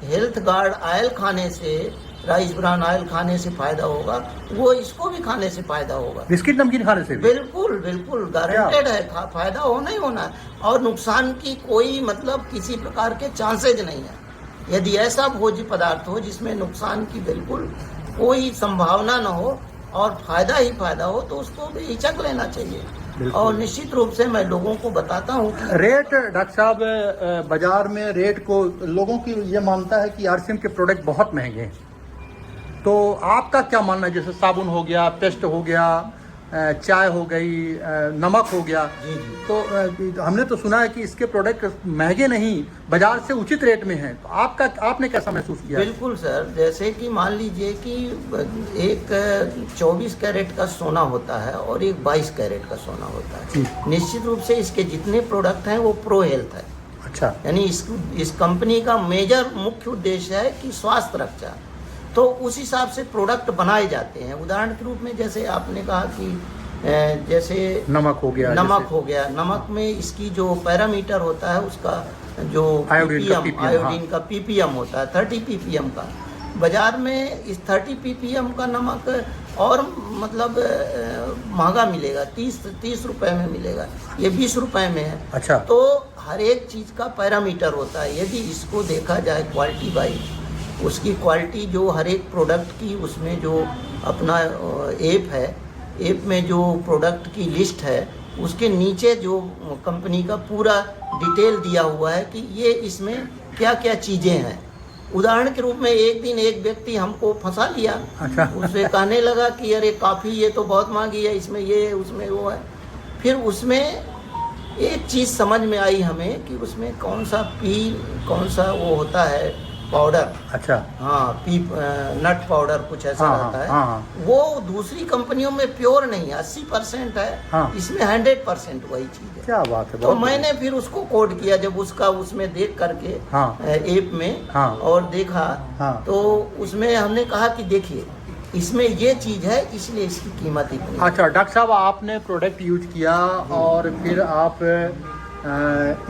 F: हेल्थ गार्ड ऑयल खाने से, राइस ब्रान ऑयल खाने से फायदा होगा, वो इसको भी खाने से फायदा होगा।
A: बिस्किट नमकीन खाने से भी?
F: बिल्कुल बिल्कुल गारंटेड है, फायदा होना ही होना है और नुकसान की कोई मतलब किसी प्रकार के चांसेज नहीं है। यदि ऐसा भोज्य पदार्थ हो जिसमें नुकसान की बिल्कुल कोई संभावना न हो और फायदा ही फायदा हो, तो उसको भी हिचक लेना चाहिए। और निश्चित रूप से मैं लोगों को बताता हूँ कि
A: रेट डॉक्टर साहब, बाजार में रेट को लोगों की ये मानता है कि आरसीएम के प्रोडक्ट बहुत महंगे हैं, तो आपका क्या मानना है? जैसे साबुन हो गया, पेस्ट हो गया, चाय हो गई, नमक हो गया,
F: जी जी
A: तो हमने तो सुना है कि इसके प्रोडक्ट महंगे नहीं, बाजार से उचित रेट में हैं, तो आपने कैसा महसूस किया?
F: बिल्कुल सर, जैसे कि मान लीजिए कि एक 24 कैरेट का सोना होता है और एक 22 कैरेट का सोना होता
A: जी।
F: है। निश्चित रूप से इसके जितने प्रोडक्ट हैं वो प्रो हेल्थ है।
A: अच्छा,
F: यानी इस कंपनी का मेजर मुख्य उद्देश्य है कि स्वास्थ्य रक्षा, तो उस हिसाब से प्रोडक्ट बनाए जाते हैं। उदाहरण के रूप में जैसे आपने कहा कि जैसे
A: नमक हो गया,
F: नमक में इसकी जो पैरामीटर होता है उसका जो
A: आयोडीन का
F: पीपीएम होता है 30 पीपीएम का। बाजार में इस 30 पीपीएम का नमक और मतलब महंगा मिलेगा, 30 रुपए में मिलेगा, ये 20 रुपए में है।
A: अच्छा,
F: तो हर एक चीज का पैरामीटर होता है। यदि इसको देखा जाए क्वालिटी वाइज, उसकी क्वालिटी जो हर एक प्रोडक्ट की, उसमें जो अपना ऐप है, ऐप में जो प्रोडक्ट की लिस्ट है, उसके नीचे जो कंपनी का पूरा डिटेल दिया हुआ है कि ये इसमें क्या क्या चीज़ें हैं। उदाहरण के रूप में एक दिन एक व्यक्ति हमको फंसा लिया।
A: अच्छा।
F: उससे कहने लगा कि अरे काफ़ी ये तो बहुत महंगी है, इसमें ये है, उसमें वो है। फिर उसमें एक चीज़ समझ में आई हमें कि उसमें कौन सा वो होता है पाउडर।
A: अच्छा,
F: हाँ, नट पाउडर कुछ ऐसा
A: हाँ,
F: रहता है।
A: हाँ।
F: वो दूसरी कंपनियों में प्योर नहीं है, 80% है।
A: हाँ।
F: इसमें 100% वही चीज है।
A: क्या बात है,
F: तो
A: बहुत
F: मैंने फिर उसको कोड किया, जब उसका उसमें देख करके
A: हाँ।
F: ऐप में
A: हाँ।
F: और देखा,
A: हाँ।
F: तो उसमें हमने कहा कि देखिए इसमें ये चीज है, इसलिए इसकी कीमत इतनी है।
A: अच्छा डॉक्टर साहब, आपने प्रोडक्ट यूज किया और फिर आप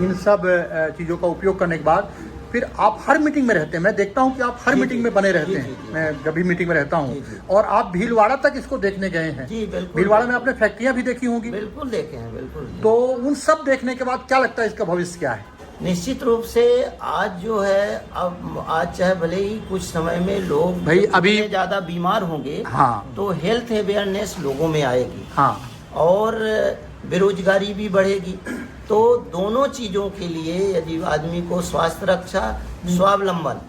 A: इन सब चीज़ों का उपयोग करने के बाद फिर आप हर मीटिंग में रहते हैं। मैं देखता हूं कि आप हर
F: जी,
A: मीटिंग
F: जी,
A: में बने रहते
F: जी,
A: हैं।
F: जी, जी।
A: मैं जब भी मीटिंग में रहता हूं,
F: जी, जी।
A: और आप भीलवाड़ा तक इसको देखने गए हैं।
F: जी बिल्कुल।
A: भीलवाड़ा में आपने फैक्ट्रियां भी देखी होंगी।
F: बिल्कुल देखे हैं, बिल्कुल।
A: तो उन सब देखने के बाद क्या लगता है इसका भविष्य क्या है?
F: निश्चित रूप से आज जो है, अब आज चाहे भले ही कुछ समय में लोग
A: भाई अभी
F: इतने ज्यादा बीमार होंगे,
A: हाँ।
F: तो हेल्थ अवेयरनेस लोगों में आएगी,
A: हाँ,
F: और बेरोजगारी भी बढ़ेगी। तो दोनों चीजों के लिए यदि आदमी को स्वास्थ्य रक्षा, स्वावलंबन,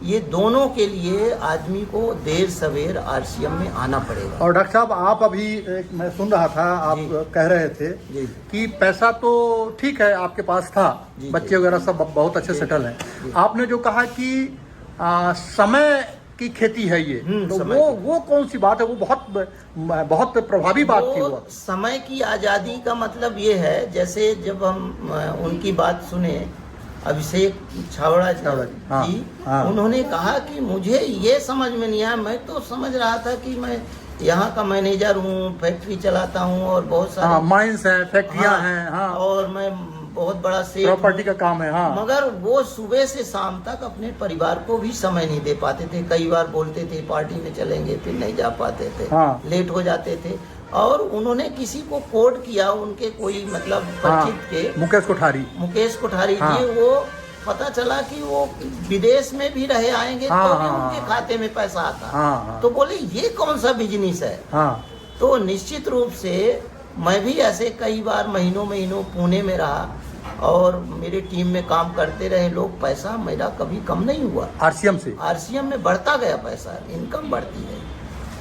F: ये दोनों के लिए आदमी को देर सवेर आरसीएम में आना पड़ेगा।
A: और डॉक्टर साहब आप अभी मैं सुन रहा था, आप
F: जी।
A: कह रहे थे
F: जी।
A: कि पैसा तो ठीक है आपके पास था,
F: जी,
A: बच्चे
F: जी।
A: वगैरह सब बहुत अच्छे
F: जी,
A: सेटल
F: जी।
A: हैं। आपने जो कहा कि समय की खेती है ये, तो
F: समय
A: वो कौन सी बात है? वो बहुत प्रभावी बात थी वो।
F: समय की आजादी का मतलब ये है, जैसे जब हम उनकी बात सुने अभिषेक छाबड़ा जी,
A: हाँ।
F: उन्होंने कहा कि मुझे ये समझ में नहीं आया, मैं तो समझ रहा था कि मैं यहाँ का मैनेजर हूँ, फैक्ट्री चलाता हूँ और बहुत सारे
A: माइंस हैं, फैक्ट्रियां हैं, हाँ,
F: और मैं बहुत बड़ा सेठ
A: प्रॉपर्टी का काम है, हाँ।
F: मगर वो सुबह से शाम तक अपने परिवार को भी समय नहीं दे पाते थे। कई बार बोलते थे पार्टी में चलेंगे, फिर नहीं जा पाते थे,
A: हाँ।
F: लेट हो जाते थे। और उन्होंने किसी को कोट किया, उनके कोई मतलब परिचित के मुकेश कोठारी
A: हाँ।
F: जी, वो पता चला कि वो विदेश में भी रहे आएंगे,
A: हाँ,
F: तो भी
A: हाँ,
F: उनके खाते में पैसा आता।
A: हाँ।
F: तो बोले ये कौन सा बिजनेस है?
A: हाँ।
F: तो निश्चित रूप से मैं भी ऐसे कई बार महीनों पुणे में रहा और मेरे टीम में काम करते रहे लोग, पैसा मेरा कभी कम नहीं हुआ। आरसीएम में बढ़ता गया पैसा, इनकम बढ़ती है।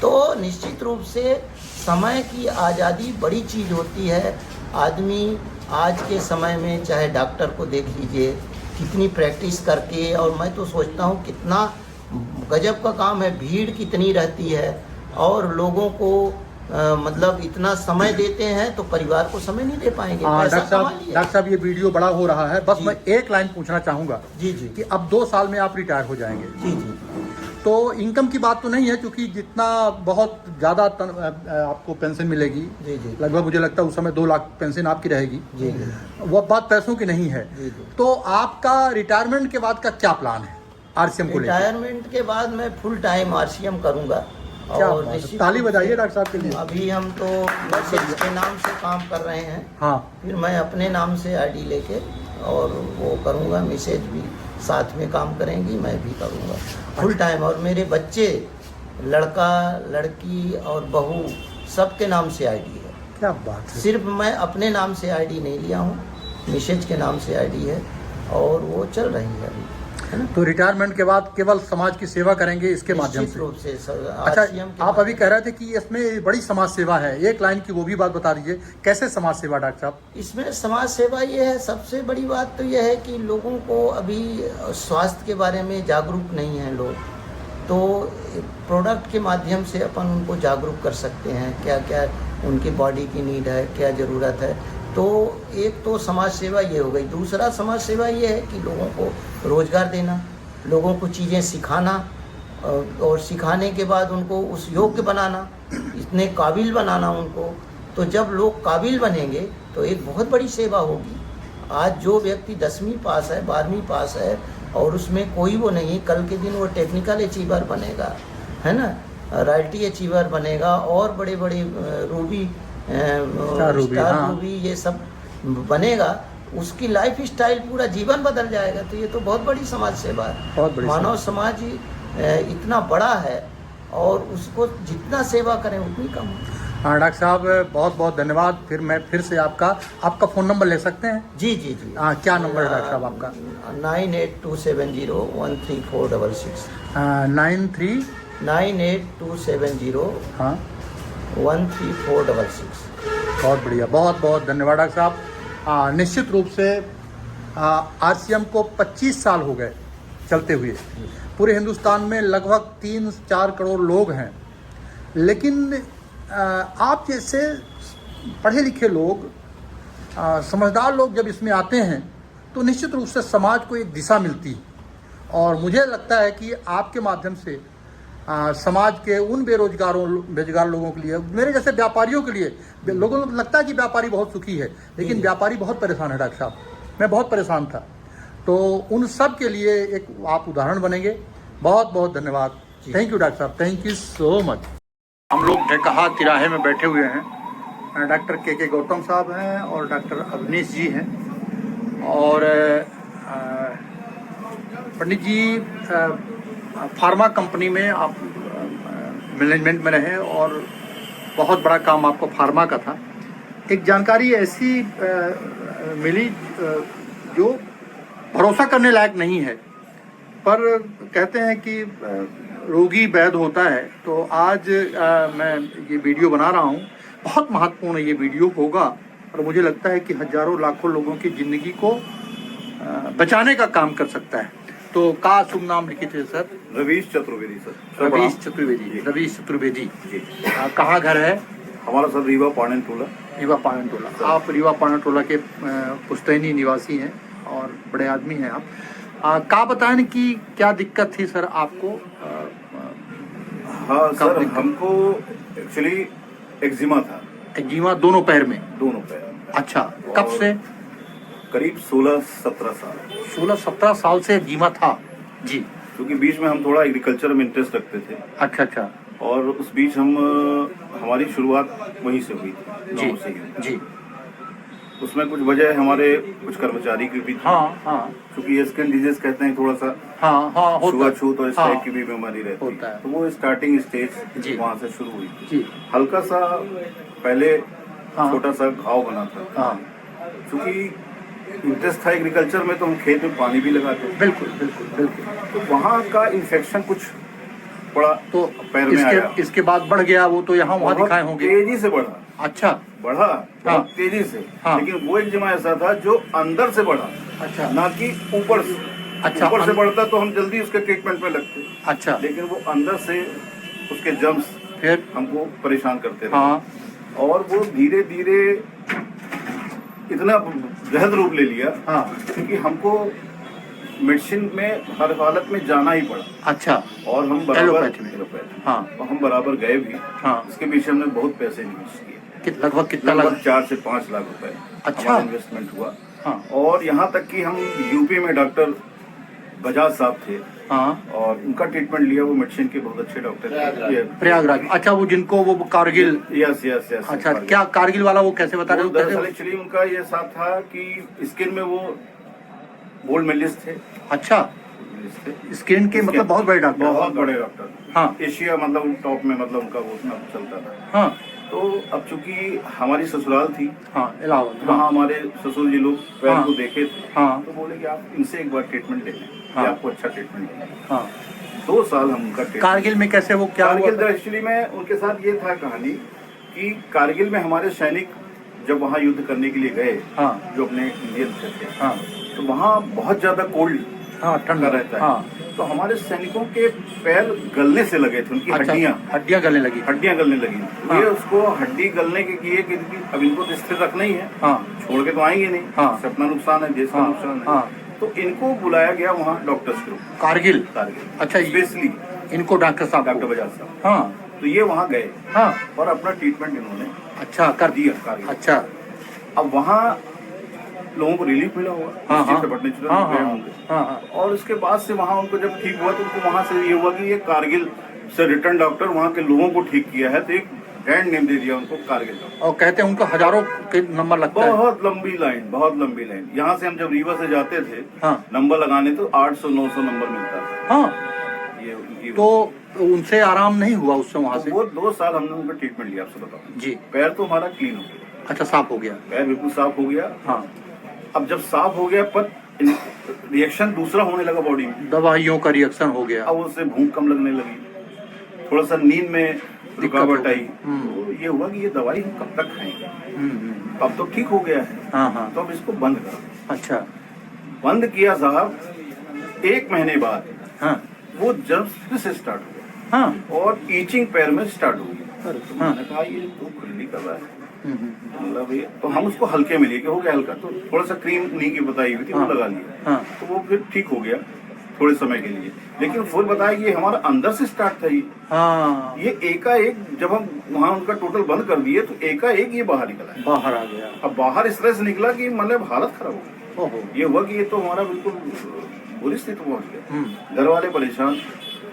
F: तो निश्चित रूप से समय की आज़ादी बड़ी चीज़ होती है। आदमी आज के समय में चाहे डॉक्टर को देख लीजिए, कितनी प्रैक्टिस करके, और मैं तो सोचता हूँ कितना गजब का काम है, भीड़ कितनी रहती है और लोगों को मतलब इतना समय देते हैं, तो परिवार को समय नहीं दे पाएंगे।
A: डॉक्टर साहब ये वीडियो बड़ा हो रहा है, बस मैं एक लाइन पूछना चाहूंगा
F: जी
A: कि अब 2 साल में आप रिटायर हो जाएंगे।
F: जी।
A: तो इनकम की बात तो नहीं है, क्योंकि जितना बहुत ज़्यादा आपको पेंशन मिलेगी,
F: जी।
A: लगभग मुझे लगता है उस समय 2 लाख पेंशन आपकी रहेगी।
F: जी।
A: वो बात पैसों की नहीं है।
F: जी।
A: तो आपका रिटायरमेंट के बाद का क्या प्लान है आरसीएम को लेकर?
F: रिटायरमेंट के बाद मैं फुल टाइम आरसीएम करूंगा। और
A: ताली बजाइए डॉक्टर साहब के लिए।
F: अभी हम तो मैसेज के नाम से काम कर रहे हैं,
A: हाँ।
F: फिर मैं अपने नाम से आईडी लेके और वो करूँगा, मैसेज भी साथ में काम करेंगी, मैं भी करूँगा फुल टाइम। और मेरे बच्चे, लड़का लड़की और बहू, सबके नाम से आईडी है।
A: क्या बात है।
F: सिर्फ मैं अपने नाम से आईडी नहीं लिया हूँ, मैसेज के नाम से आईडी है और वो चल रही है अभी, है ना।
A: तो रिटायरमेंट के बाद केवल समाज की सेवा करेंगे इसके माध्यम से?
F: रूप से।
A: अच्छा, आप अभी कह रहे थे कि इसमें बड़ी समाज सेवा है, एक लाइन की वो भी बात बता दीजिए, कैसे समाज सेवा डॉक्टर साहब?
F: इसमें समाज सेवा ये है, सबसे बड़ी बात तो यह है कि लोगों को अभी स्वास्थ्य के बारे में जागरूक नहीं है लोग, तो प्रोडक्ट के माध्यम से अपन उनको जागरूक कर सकते हैं, क्या क्या उनकी बॉडी की नीड है, क्या ज़रूरत है। तो एक तो समाज सेवा ये हो गई। दूसरा समाज सेवा ये है कि लोगों को रोज़गार देना, लोगों को चीज़ें सिखाना और सिखाने के बाद उनको उस योग्य बनाना, इतने काबिल बनाना उनको। तो जब लोग काबिल बनेंगे तो एक बहुत बड़ी सेवा होगी। आज जो व्यक्ति 10वीं पास है, 12वीं पास है और उसमें कोई वो नहीं, कल के दिन वो टेक्निकल अचीवर बनेगा, है ना, रॉयल्टी अचीवर बनेगा और बड़े बड़े स्टार रूबी ये सब बनेगा, उसकी लाइफ स्टाइल पूरा जीवन बदल जाएगा। तो ये तो बहुत बड़ी समाज सेवा है। मानव समाज इतना बड़ा है और उसको जितना सेवा करें उतनी कम है।
A: हाँ डॉक्टर साहब, बहुत बहुत धन्यवाद। फिर मैं से आपका फ़ोन नंबर ले सकते हैं?
F: जी।
A: हाँ, क्या नंबर है डॉक्टर साहब आपका?
F: 9827013466। 9827013466।
A: हाँ,
F: 13466।
A: बहुत बढ़िया, बहुत बहुत धन्यवाद डॉक्टर साहब। निश्चित रूप से आरसीएम को 25 साल हो गए चलते हुए। पूरे हिंदुस्तान में लगभग 3-4 करोड़ लोग हैं, लेकिन आप जैसे पढ़े लिखे लोग, समझदार लोग जब इसमें आते हैं तो निश्चित रूप से समाज को एक दिशा मिलती है। और मुझे लगता है कि आपके माध्यम से समाज के उन बेरोजगार लोगों के लिए, मेरे जैसे व्यापारियों के लिए, लोगों को लगता है कि व्यापारी बहुत सुखी है, लेकिन व्यापारी बहुत परेशान है डॉक्टर साहब। मैं बहुत परेशान था, तो उन सब के लिए एक आप उदाहरण बनेंगे। बहुत बहुत धन्यवाद। थैंक यू डॉक्टर साहब, थैंक यू सो मच। हम लोग ढेकहा तिराहे में बैठे हुए हैं। डॉक्टर के गौतम साहब हैं और डॉक्टर अवनीश जी हैं। और पंडित जी फार्मा कंपनी में आप मैनेजमेंट में रहे और बहुत बड़ा काम आपको फार्मा का था। एक जानकारी ऐसी मिली जो भरोसा करने लायक नहीं है, पर कहते हैं कि रोगी वैद्य होता है। तो आज मैं ये वीडियो बना रहा हूँ, बहुत महत्वपूर्ण ये वीडियो होगा और मुझे लगता है कि हजारों लाखों लोगों की ज़िंदगी को बचाने का काम कर सकता है। तो का शुभ नाम लिखे थे सर?
G: रवीश चतुर्वेदी सर।
A: रवीश चतुर्वेदी। रवीश चतुर्वेदी
G: जी।
A: कहाँ घर है?
G: हमारा सर रीवा पाणन टोला।
A: रीवा पाणन टोला। आप रीवा पाणन टोला के पुश्तैनी निवासी हैं और बड़े आदमी हैं आप। का बताएं कि क्या दिक्कत थी सर आपको?
G: हाँ
A: कब
G: सर,
A: दिक्कत?
G: हमको एक्चुअली एक्जिमा था
A: एक्जिमा दोनों पैर में?
G: दोनों पैर।
A: अच्छा, कब से?
G: करीब 16-17 साल।
A: 16-17 साल से एक्जिमा था जी।
G: क्योंकि बीच में हम थोड़ा एग्रीकल्चर में इंटरेस्ट रखते थे
A: अच्छा अच्छा
G: और उस बीच हमारी शुरुआत वहीं से हुई थी,
A: जी
G: गाँव से ही।
A: जी।
G: उसमें कुछ वजह हमारे कुछ कर्मचारी की भी थी।
A: हाँ हाँ
G: क्योंकि स्किन डिजीज कहते हैं, थोड़ा सा
A: हाँ हाँ होता
G: छुआछूत और इस
A: हाँ,
G: टाइप की भी बीमारी रहती
A: होता है।
G: तो वो स्टार्टिंग
A: जी।
G: स्टेज वहाँ से शुरू हुई।
A: जी
G: हल्का सा पहले
A: हाँ।
G: छोटा सा घाव बना था।
A: हाँ
G: क्योंकि इंटरेस्ट था एग्रीकल्चर में तो हम खेत में पानी भी लगाते थे।
A: बिल्कुल बिल्कुल बिल्कुल।
G: तो वहाँ का इन्फेक्शन कुछ पड़ा
A: तो
G: पैर में आया।
A: इसके बाद बढ़ गया वो, तो यहाँ वहाँ
G: बहुत
A: दिखाए होंगे।
G: तेजी से बढ़ा
A: अच्छा
G: बढ़ा
A: हाँ।
G: बहुत तेजी से।
A: हाँ।
G: लेकिन वो एक्जिमा ऐसा था जो अंदर से बढ़ा,
A: अच्छा
G: ना कि ऊपर से।
A: अच्छा,
G: ऊपर से बढ़ता तो हम जल्दी उसके ट्रीटमेंट में लगते,
A: अच्छा
G: लेकिन वो अंदर से उसके जर्म्स
A: फिर
G: हमको परेशान करते रहे।
A: हाँ
G: और वो धीरे धीरे इतना वृहद रूप ले लिया
A: हाँ
G: क्योंकि हमको मेडिसिन में हर हालत में जाना ही पड़ा।
A: अच्छा
G: और हम बराबर
A: एलोपैथी में।
G: एलोपैथी।
A: हाँ
G: और हम बराबर गए भी।
A: हाँ
G: इसके पीछे हमने बहुत पैसे इन्वेस्ट किए,
A: लगभग कितना
G: लगभग
A: लगा?
G: 4 से 5 लाख रुपए
A: अच्छा।
G: हमारा इन्वेस्टमेंट हुआ।
A: हाँ
G: और यहाँ तक कि हम यूपी में डॉक्टर बजाज साहब थे
A: हाँ
G: और उनका ट्रीटमेंट लिया। वो मेडिसिन के बहुत अच्छे डॉक्टर थे।
A: प्रयागराज। अच्छा, वो जिनको वो कारगिल।
G: Yes yes yes.
A: अच्छा, क्या कारगिल वाला वो कैसे बता रहे हो?
G: दरअसल
A: कैसे?
G: एक्चुअली उनका ये साथ था कि स्किन में वो गोल्ड मेडलिस्ट थे।
A: अच्छा, स्किन के मतलब बहुत बड़े डॉक्टर?
G: बहुत बड़े डॉक्टर।
A: हाँ
G: एशिया मतलब टॉप में, मतलब उनका वो नाम चलता था।
A: हाँ
G: तो अब चूंकि हमारी ससुराल थी
A: हाँ इलाहाबाद।
G: वहाँ
A: हाँ
G: हमारे ससुर जी लोग पैर
A: हाँ।
G: को देखे थे।
A: हाँ
G: तो बोले कि आप इनसे एक बार ट्रीटमेंट ले लें,
A: हाँ।
G: ये आपको अच्छा ट्रीटमेंट देंगे।
A: हाँ
G: 2 साल हम उनका ट्रीटमेंट।
A: कारगिल में कैसे वो क्या हुआ?
G: कारगिल एक्चुअली में उनके साथ ये था कहानी कि कारगिल में हमारे सैनिक जब वहाँ युद्ध करने के लिए गए,
A: हाँ
G: जो अपने इंडियन थे,
A: हाँ
G: तो वहाँ बहुत ज्यादा कोल्ड
A: हाँ
G: ठंडा रहता है।
A: हाँ
G: तो हमारे सैनिकों के पैर गलने से लगे थे, उनकी
A: अच्छा, हड्डियाँ गलने लगी।
G: हड्डियां गलने लगी।
A: हाँ।
G: ये उसको हड्डी गलने के किए कि अब इनको तो स्थिर रखना ही है,
A: हाँ
G: छोड़ के तो आएंगे नहीं।
A: हाँ।
G: इससे अपना नुकसान है, देश का
A: हाँ।
G: नुकसान है।
A: हाँ।
G: तो इनको बुलाया गया वहाँ डॉक्टर्स के रूप में,
A: कारगिल।
G: कारगिल।
A: अच्छा,
G: स्पेशली
A: इनको डॉक्टर साहब
G: डॉक्टर
A: को?
G: बजाज साहब।
A: हाँ
G: तो ये वहाँ गए
A: हाँ
G: और अपना ट्रीटमेंट इन्होंने
A: अच्छा कर
G: दिया कारगिल।
A: अच्छा
G: अब वहाँ लोगों को रिलीफ मिला होगा,
A: हाँ
G: इस चीज़
A: हाँ
G: से बचने के
A: हाँ
G: लिए गए
A: हाँ
G: होंगे।
A: हाँ हाँ
G: और उसके बाद से वहाँ उनको जब ठीक हुआ तो उनको वहाँ से ये हुआ कि ये कारगिल से रिटर्न डॉक्टर वहाँ के लोगों को ठीक किया है, तो एक ब्रांड नेम दे दिया उनको कारगिल का।
A: और कहते हैं उनको हजारों के नंबर लगता है।
G: बहुत लंबी लाइन, बहुत लंबी लाइन। यहाँ से हम जब रीवा से जाते थे
A: हाँ
G: नंबर लगाने तो 800-900 नंबर मिलता था।
A: हाँ
G: ये उनकी
A: तो उनसे आराम नहीं हुआ उससे वहाँ से?
G: वो 2 साल हमने उनका ट्रीटमेंट लिया। आपसे बताऊँ
A: जी।
G: पैर तो हमारा क्लीन हो गया,
A: अच्छा, साफ हो गया?
G: पैर बिल्कुल साफ हो गया।
A: हाँ
G: अब जब साफ हो गया पर रिएक्शन दूसरा होने लगा बॉडी में।
A: दवाइयों का रिएक्शन हो गया।
G: अब उससे भूख कम लगने लगी, थोड़ा सा नींद में रुकावट आई।
A: हम्म।
G: तो ये हुआ कि ये दवाई हम कब तक खाएंगे,
A: हम्म।
G: अब तो ठीक हो गया है,
A: हाँ हाँ
G: तो अब इसको बंद करो।
A: अच्छा
G: बंद किया साहब, 1 महीने बाद
A: हाँ
G: वो जब फिर से स्टार्ट हो गया
A: हाँ
G: और ईचिंग पैर में स्टार्ट हो गई। तो
A: हाँ।
G: मैंने कहा ये तो खुली कर रहा है,
A: हम्म।
G: मतलब ये तो हम उसको हल्के में लेके हो गया हल्का, तो थोड़ा सा क्रीम नी की बताई हुई थी
A: हाँ।
G: वो लगा लिया।
A: हाँ
G: तो वो फिर ठीक हो गया थोड़े समय के लिए। लेकिन फुल बताया कि ये हमारा अंदर से स्टार्ट था।
A: हाँ
G: ये एकाएक जब हम वहाँ उनका टोटल बंद कर दिए तो एकाएक ये बाहर निकला है।
A: बाहर आ गया।
G: अब बाहर इस तरह से निकला कि मतलब हालत खराब हो गई।
A: ओहो।
G: ये हुआ कि ये तो हमारा बिल्कुल बुरी स्थिति पहुंच गया।
A: हम्म।
G: घर वाले परेशान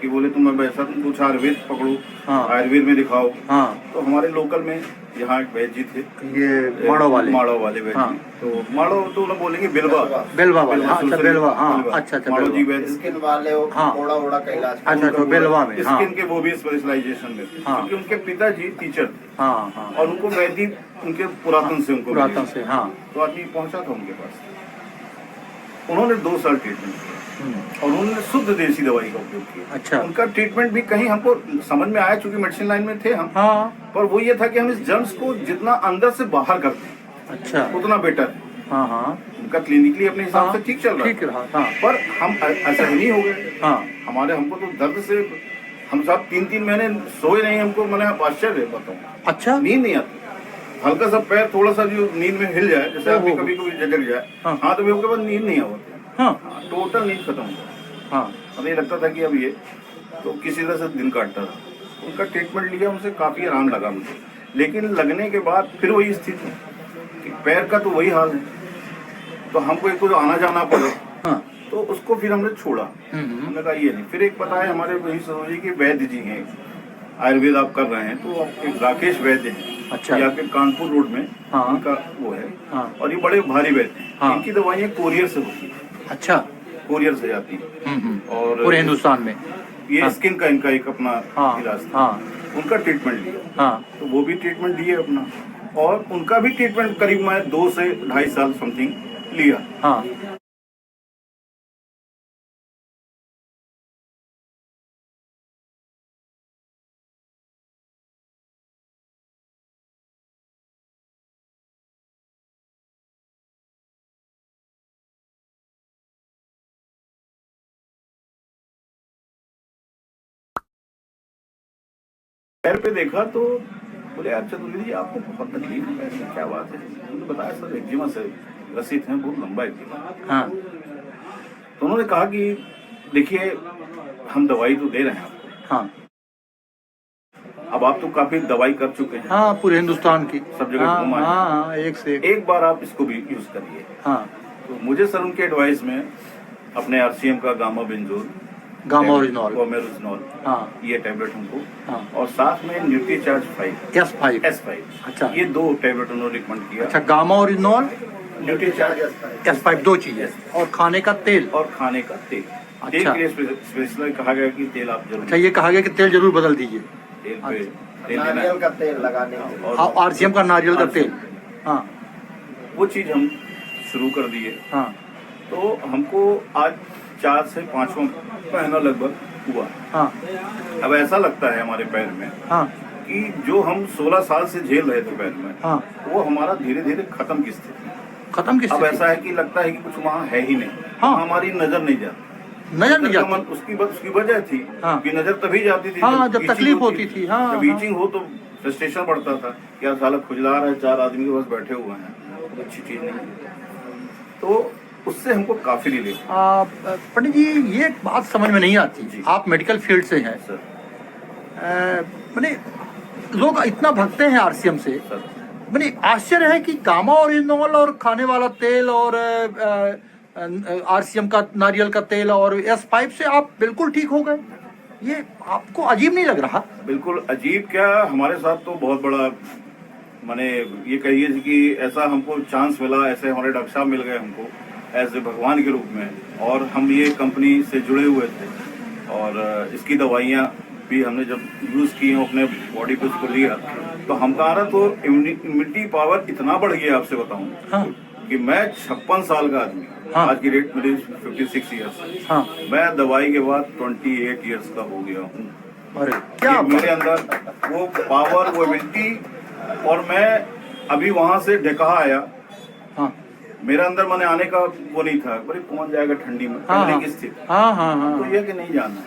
G: कि बोले तुम अब ऐसा तुम कुछ आयुर्वेद पकड़ो,
A: हाँ।
G: आयुर्वेद में दिखाओ।
A: हाँ
G: तो हमारे लोकल में यहाँ एक वैद्य जी थे,
A: ये माड़ो वाले?
G: माड़ो वाले वैद्य
A: हाँ।
G: जी। तो माड़ो तो उन्हें बोलेंगे बेलवा,
A: बेलवा वाले। हाँ, अच्छा
G: सुरसरी,
A: बेलवा। हाँ अच्छा अच्छा
G: माड़ो जी
A: बेलवा।
G: वैद्य।
F: स्किन वाले
A: हाँ।
F: ओड़ा ओड़ा का इलाज
A: अच्छा तो बेलवा में। हाँ
G: स्किन के वो भी स्पेशलाइजेशन में थे,
A: हाँ।
G: क्योंकि उनके पिताजी टीचर थे
A: हाँ हाँ
G: और उनको वैदिक उनके पुरातन से उनको
A: पुरातन
G: मिली।
A: से। हाँ
G: तो आदमी पहुंचा था उनके पास, उन्होंने 2 साल ट्रीटमेंट किया और उन्होंने शुद्ध देसी दवाई का उपयोग किया।
A: अच्छा।
G: उनका ट्रीटमेंट भी कहीं हमको समझ में आया, चूंकि मेडिसिन लाइन में थे हम,
A: हाँ
G: पर वो ये था कि हम इस जर्म्स को जितना अंदर से बाहर करते हैं
A: अच्छा
G: उतना बेटर है।
A: हाँ हाँ
G: उनका क्लिनिकली अपने हिसाब से ठीक चल रहा
A: ठीक रहा। हाँ
G: पर हम ऐसा ही नहीं हो गए।
A: हाँ
G: हमको तो दर्द से हम सब 3-3 महीने सोए नहीं। हमको मैंने आश्चर्य बताऊँ,
A: अच्छा
G: नींद नहीं आती। हल्का सा पैर थोड़ा सा जो नींद में हिल जाए, जैसे आपकी कभी कभी झटक जाए,
A: हाँ।
G: हाँ तो उसके बाद नींद नहीं आती।
A: हाँ
G: टोटल नींद खत्म हो गई।
A: हाँ
G: हमें लगता था कि अब ये तो किसी तरह से दिन काटता था। उनका ट्रीटमेंट लिया, उनसे काफी आराम लगा मुझे, लेकिन लगने के बाद फिर वही स्थिति कि पैर का तो वही हाल है, तो हमको एक तो आना जाना पड़े।
A: हाँ
G: तो उसको फिर हमने छोड़ा। हमने कहा ये नहीं। फिर एक पता है हमारे वही सरोजी के वैद्य जी हैं, आयुर्वेद आप कर रहे हैं, तो एक राकेश वैद्य हैं।
A: अच्छा।
G: ये आपके कानपुर रोड में
A: हाँ।
G: उनका वो है।
A: हाँ।
G: और ये बड़े भारी वैद्य हैं।
A: हाँ।
G: इनकी दवाइयाँ कोरियर से होती है।
A: अच्छा।
G: कोरियर से जाती है। और
A: पूरे हिंदुस्तान में
G: ये
A: हाँ।
G: स्किन का इनका एक अपना
A: हाँ
G: इलाज था।
A: हाँ
G: उनका ट्रीटमेंट लिया,
A: हाँ
G: तो वो भी ट्रीटमेंट लिए अपना, और उनका भी ट्रीटमेंट करीब मैं 2 से 2.5 साल समथिंग लिया।
A: हाँ
G: पैर पे देखा तो बोले यार चतुर्वेदी जी आपको बहुत तकलीफ है पैर में, क्या बात है? उन्होंने बताया सर एक्जिमा से ग्रसित हैं, बहुत लंबा एक्जिमा।
A: हाँ
G: तो उन्होंने कहा कि देखिए हम दवाई तो दे रहे हैं आपको,
A: हाँ
G: अब आप तो काफी दवाई कर चुके हैं,
A: हाँ पूरे हिंदुस्तान की
G: सब जगह
A: हाँ
G: घुमा है।
A: हाँ हाँ एक से
G: एक बार आप इसको भी यूज करिए।
A: हाँ
G: तो मुझे सर उनके एडवाइस में अपने आरसीएम का गामा बेंजोल,
A: गामा ओरिजिनल
G: गोमेरोजिनोल,
A: हाँ
G: ये टैबलेट हमको,
A: हाँ
G: और साथ में न्यूट्रीचार्ज 5
A: S5
G: S5,
A: अच्छा।
G: ये 2 टैबलेट उन्होंने रिकमेंड किया।
A: अच्छा गामा ओरिजिनल
G: न्यूट्रीचार्ज
A: S5 2 चीजें और खाने का तेल।
G: और खाने का तेल।
A: अच्छा।
G: तेल के लिए स्पेशली कहा गया कि तेल आप जरूर
A: अच्छा ये कहा गया कि तेल जरूर बदल दीजिए।
G: तेल पे तेल
D: नारियल
G: लेना
D: का तेल लगाने के लिए।
G: और
A: आरसीएम का नारियल का तेल। हाँ
G: वो चीज हम शुरू कर दिए।
A: हाँ
G: तो हमको आज 4 से 5वां महीना लगभग हुआ।
A: हाँ
G: अब ऐसा लगता है हमारे पैर में
A: हाँ
G: कि जो हम 16 साल से झेल रहे थे पैर में,
A: हाँ
G: वो हमारा धीरे धीरे खत्म की स्थिति है।
A: खत्म किस
G: अब ऐसा है कि लगता है कि कुछ वहाँ है ही नहीं।
A: हाँ।
G: हमारी नजर नहीं जाती।
A: नजर नहीं जाती।
G: उसकी वजह थी
A: हाँ।
G: कि नजर तभी जाती थी
A: हाँ, जब
G: itching
A: तकलीफ होती थी। हाँ,
G: जब
A: हाँ।
G: ईचिंग हो तो फ्रस्ट्रेशन बढ़ता था, क्या साला खुजला रहा है, 4 आदमी के पास बैठे हुए हैं, तो अच्छी चीज नहीं है। तो उससे हमको काफी रिलीफ।
A: पंडित जी ये बात समझ में नहीं आती,
G: जी।
A: आप मेडिकल फील्ड से हैं,
G: सर
A: मैंने लोग इतना भगते हैं आरसीएम से,
G: सर
A: मैंने आश्चर्य है कि गामा ओरिजिनल और खाने वाला तेल और आरसीएम का नारियल का तेल और S5 से आप बिल्कुल ठीक हो गए। ये आपको अजीब नहीं लग रहा?
G: बिल्कुल अजीब क्या, हमारे साथ तो बहुत बड़ा माने ये कहिए कि ऐसा हमको चांस मिला, ऐसे हमारे डॉक्टर साहब मिल गए हमको एज ए भगवान के रूप में, और हम ये कंपनी से जुड़े हुए थे, और इसकी दवाइयाँ भी हमने जब यूज़ की अपने बॉडी पे उसको लिया तो हमारा तो इम्यूनिटी पावर इतना बढ़ गया, आपसे बताऊं
A: हाँ
G: कि मैं 56 साल का आदमी,
A: हाँ।
G: आज की डेट मेरी 56 ईयर्स,
A: हाँ
G: मैं दवाई के बाद 28 ईयर्स का हो गया हूँ।
A: अरे क्या
G: कि मेरे अंदर वो पावर, वो एबिलिटी, और मैं अभी वहां से ढका आया,
A: हाँ
G: मेरे अंदर मैंने आने का वो नहीं था, बड़े कौन जाएगा ठंडी में,
A: हाँ
G: ठंडी
A: हाँ
G: की स्थिति,
A: हाँ हाँ हाँ
G: तो ये कि नहीं जाना है,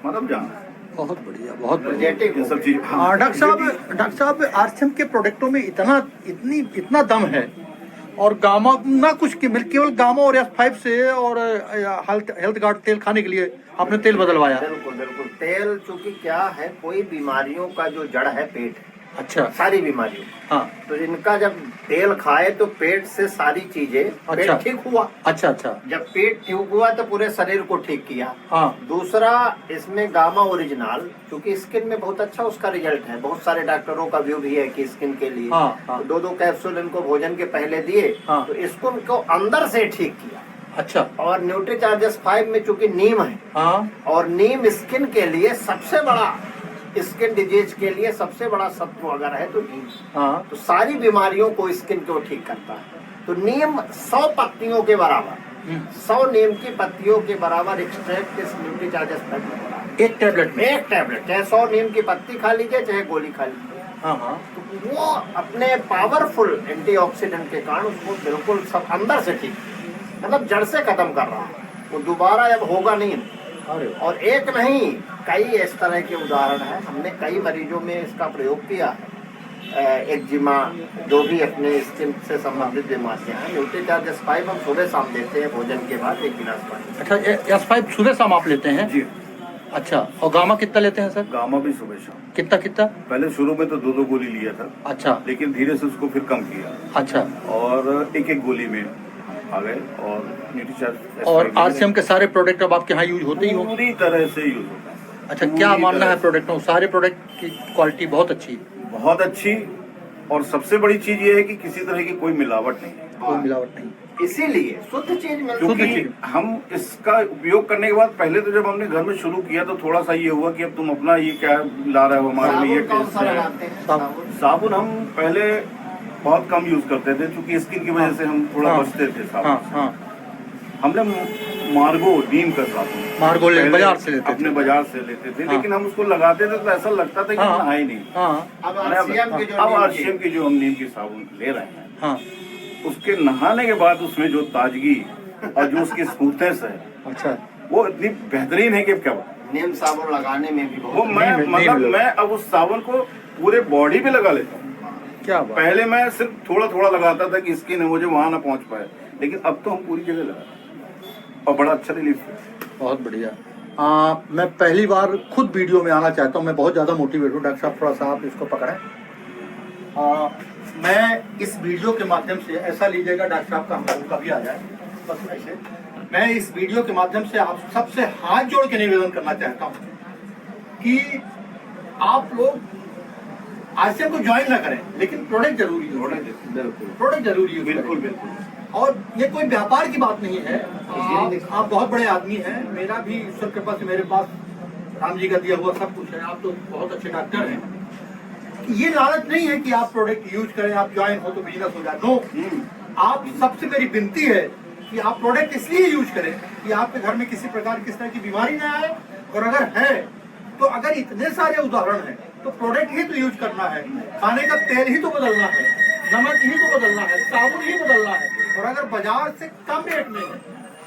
G: मतलब जाना है।
A: बहुत बढ़िया बहुत बढ़िया।
G: ये सब चीज
A: हाँ डॉक्टर साहब आरसीएम के प्रोडक्टों में इतना दम है, और गामा ना कुछ केवल गामा और S5 से और हेल्थ गार्ड तेल खाने के लिए आपने तेल बदलवाया।
D: बिल्कुल बिल्कुल। तेल चूंकि क्या है, कोई बीमारियों का जो जड़ है पेट है,
A: अच्छा
D: सारी बीमारियों,
A: हाँ
D: तो इनका जब तेल खाए तो पेट से सारी चीजें,
A: अच्छा।
D: पेट ठीक हुआ,
A: अच्छा अच्छा
D: जब पेट ठीक हुआ तो पूरे शरीर को ठीक किया।
A: हाँ
D: दूसरा इसमें गामा ओरिजिनल, क्योंकि स्किन में बहुत अच्छा उसका रिजल्ट है, बहुत सारे डॉक्टरों का व्यू भी है कि स्किन के लिए
A: हाँ, हाँ।
D: तो 2-2 कैप्सूल इनको भोजन के पहले दिए,
A: हाँ।
D: तो इसको इनको अंदर से ठीक किया।
A: अच्छा
D: और न्यूट्रीचार्जस 5 में चूंकि नीम है,
A: हाँ
D: और नीम स्किन के लिए सबसे बड़ा, स्किन डिजीज के लिए सबसे बड़ा सत्व अगर है तो नीम,
A: हाँ
D: तो सारी बीमारियों को स्किन को ठीक करता है। तो नीम 100 पत्तियों के बराबर, 100 नीम की पत्तियों के बराबर एक्सट्रैक्ट इस न्यूट्रीचार्जस 5 में हो रहा है।
A: एक टैबलेट में।
D: एक टैबलेट, चाहे 100 नीम की पत्ती खा लीजिए चाहे गोली खा लीजिए,
A: हाँ हाँ।
H: तो वो अपने पावरफुल एंटीऑक्सीडेंट के कारण उसको बिल्कुल सब अंदर से ठीक, मतलब जड़ से खत्म कर रहा है, वो दोबारा अब होगा नहीं।
A: अरे
H: और एक नहीं, कई इस तरह के उदाहरण हैं, हमने कई मरीजों में इसका प्रयोग किया है। एक्जिमा, जो भी अपने स्किन से संबंधित बीमारियां हैं, न्यूट्रीचार्ज S5 हम सुबह शाम देते हैं भोजन के बाद 1 गिलास पानी।
A: अच्छा, S5 सुबह शाम आप लेते हैं?
G: जी।
A: अच्छा, और गामा कितना लेते हैं सर?
G: गामा भी सुबह शाम।
A: कितना कितना?
G: पहले शुरू में तो 2 गोली लिया था।
A: अच्छा
G: लेकिन धीरे से उसको फिर कम किया
A: अच्छा।
G: और 1 गोली में आ गए। और न्यूट्रीचार्ज
A: और RCM के सारे प्रोडक्ट अब आपके यहाँ यूज होते ही हो?
G: पूरी तरह से यूज होता है।
A: अच्छा, क्या मानना है प्रोडक्टों? सारे प्रोडक्ट की क्वालिटी बहुत अच्छी?
G: बहुत अच्छी। और सबसे बड़ी चीज ये है कि किसी तरह की कोई मिलावट नहीं है।
A: कोई मिलावट नहीं।
H: इसीलिए शुद्ध चीज मिलती
G: क्योंकि
H: है।
G: हम इसका उपयोग करने के बाद पहले तो जब हमने घर में शुरू किया तो थोड़ा सा ये हुआ कि अब तुम अपना ये क्या ला रहे हो, हमारे लिए ये
H: साबुन कौन
G: टेस्ट
H: सा
G: है।
H: लगाते हैं?
A: साबुन।
G: साबुन हम पहले बहुत कम यूज करते थे क्योंकि स्किन की वजह से हम थोड़ा
A: हाँ।
G: बचते थे साबुन
A: हाँ
G: से।
A: हाँ।
G: हमने मार्गो नीम का साबुन
A: मार्गो
G: पहले
A: बाजार से लेते थे।
G: अपने बाजार से लेते थे।
A: हाँ।
G: लेकिन हम उसको लगाते थे तो ऐसा लगता था कि
A: हाँ।
G: नहाए नहीं।
A: हाँ
H: अब
G: अब
H: RCM की जो नीम की-
G: RCM की जो हम नीम की साबुन ले रहे हैं,
A: हाँ।
G: उसके नहाने के बाद उसमें जो ताजगी और जो उसकी स्मूथनेस है,
A: अच्छा,
G: वो इतनी बेहतरीन है कि अब क्या बताऊं।
H: नीम साबुन लगाने में भी
G: वो
H: बहुत
G: मैं
A: नहीं
G: मतलब
A: मिलेगा।
G: मैं अब उस साबुन को पूरे बॉडी पे लगा लेता हूँ।
A: क्या बात।
G: पहले मैं सिर्फ थोड़ा थोड़ा लगाता था कि स्किन है मुझे वहां ना पहुंच पाए, लेकिन अब तो हम पूरी जगह लगाते हैं और बड़ा अच्छा रिलीफ है।
A: बहुत बढ़िया। मैं पहली बार खुद वीडियो में आना चाहता हूँ, मैं बहुत ज़्यादा मोटिवेट हूँ। डॉक्टर साहब थोड़ा सा आप इसको पकड़ें। मैं इस वीडियो के माध्यम से, ऐसा लीजिएगा डॉक्टर साहब का हम लोगों का भी आ जाए, बस ऐसे, मैं इस वीडियो के माध्यम से आप सबसे हाथ जोड़ के निवेदन करना चाहता हूँ कि आप लोग RCM को ज्वाइन ना करें, लेकिन प्रोडक्ट जरूरी यूज करें।
G: बिल्कुल
A: प्रोडक्ट जरूरी यूज
G: बिल्कुल
A: करें।
G: बिल्कुल।
A: और ये कोई व्यापार की बात नहीं है। आप बहुत बड़े आदमी हैं, मेरा भी ईश्वर कृपा से मेरे पास राम जी का दिया हुआ सब कुछ है। आप तो बहुत अच्छे डॉक्टर हैं। ये लालच नहीं है कि आप प्रोडक्ट यूज करें, आप ज्वाइन हो तो बिजनेस हो जाए। नो, आप सबसे मेरी विनती है कि आप प्रोडक्ट इसलिए यूज करें कि आपके घर में किसी प्रकार की इस तरह की बीमारी ना आए। और अगर है तो अगर इतने सारे उदाहरण हैं तो प्रोडक्ट ही तो यूज करना है। खाने का तेल ही तो बदलना है, नमक ही तो बदलना है, साबुन ही बदलना है। और अगर बाजार से कम रेट में है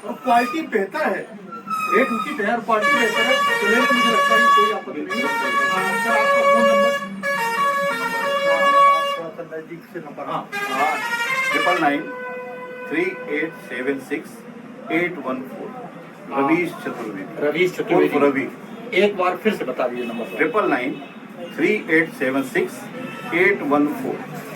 A: और क्वालिटी बेहतर है, रेट उचित है और क्वालिटी बेहतर है, तो लेने में मुझे लगता है कोई आपत्ति नहीं है। हाँ, सर आपका फोन नंबर थोड़ा सा नजदीक से नंबर। हाँ,
G: 99 3876 814। रवीश चतुर्वेदी।
A: रवीश
G: उर्फ
A: चतुर्वेदी।
G: रवि।
A: एक बार फिर से बता दीजिए नंबर।
G: 99 3876 814।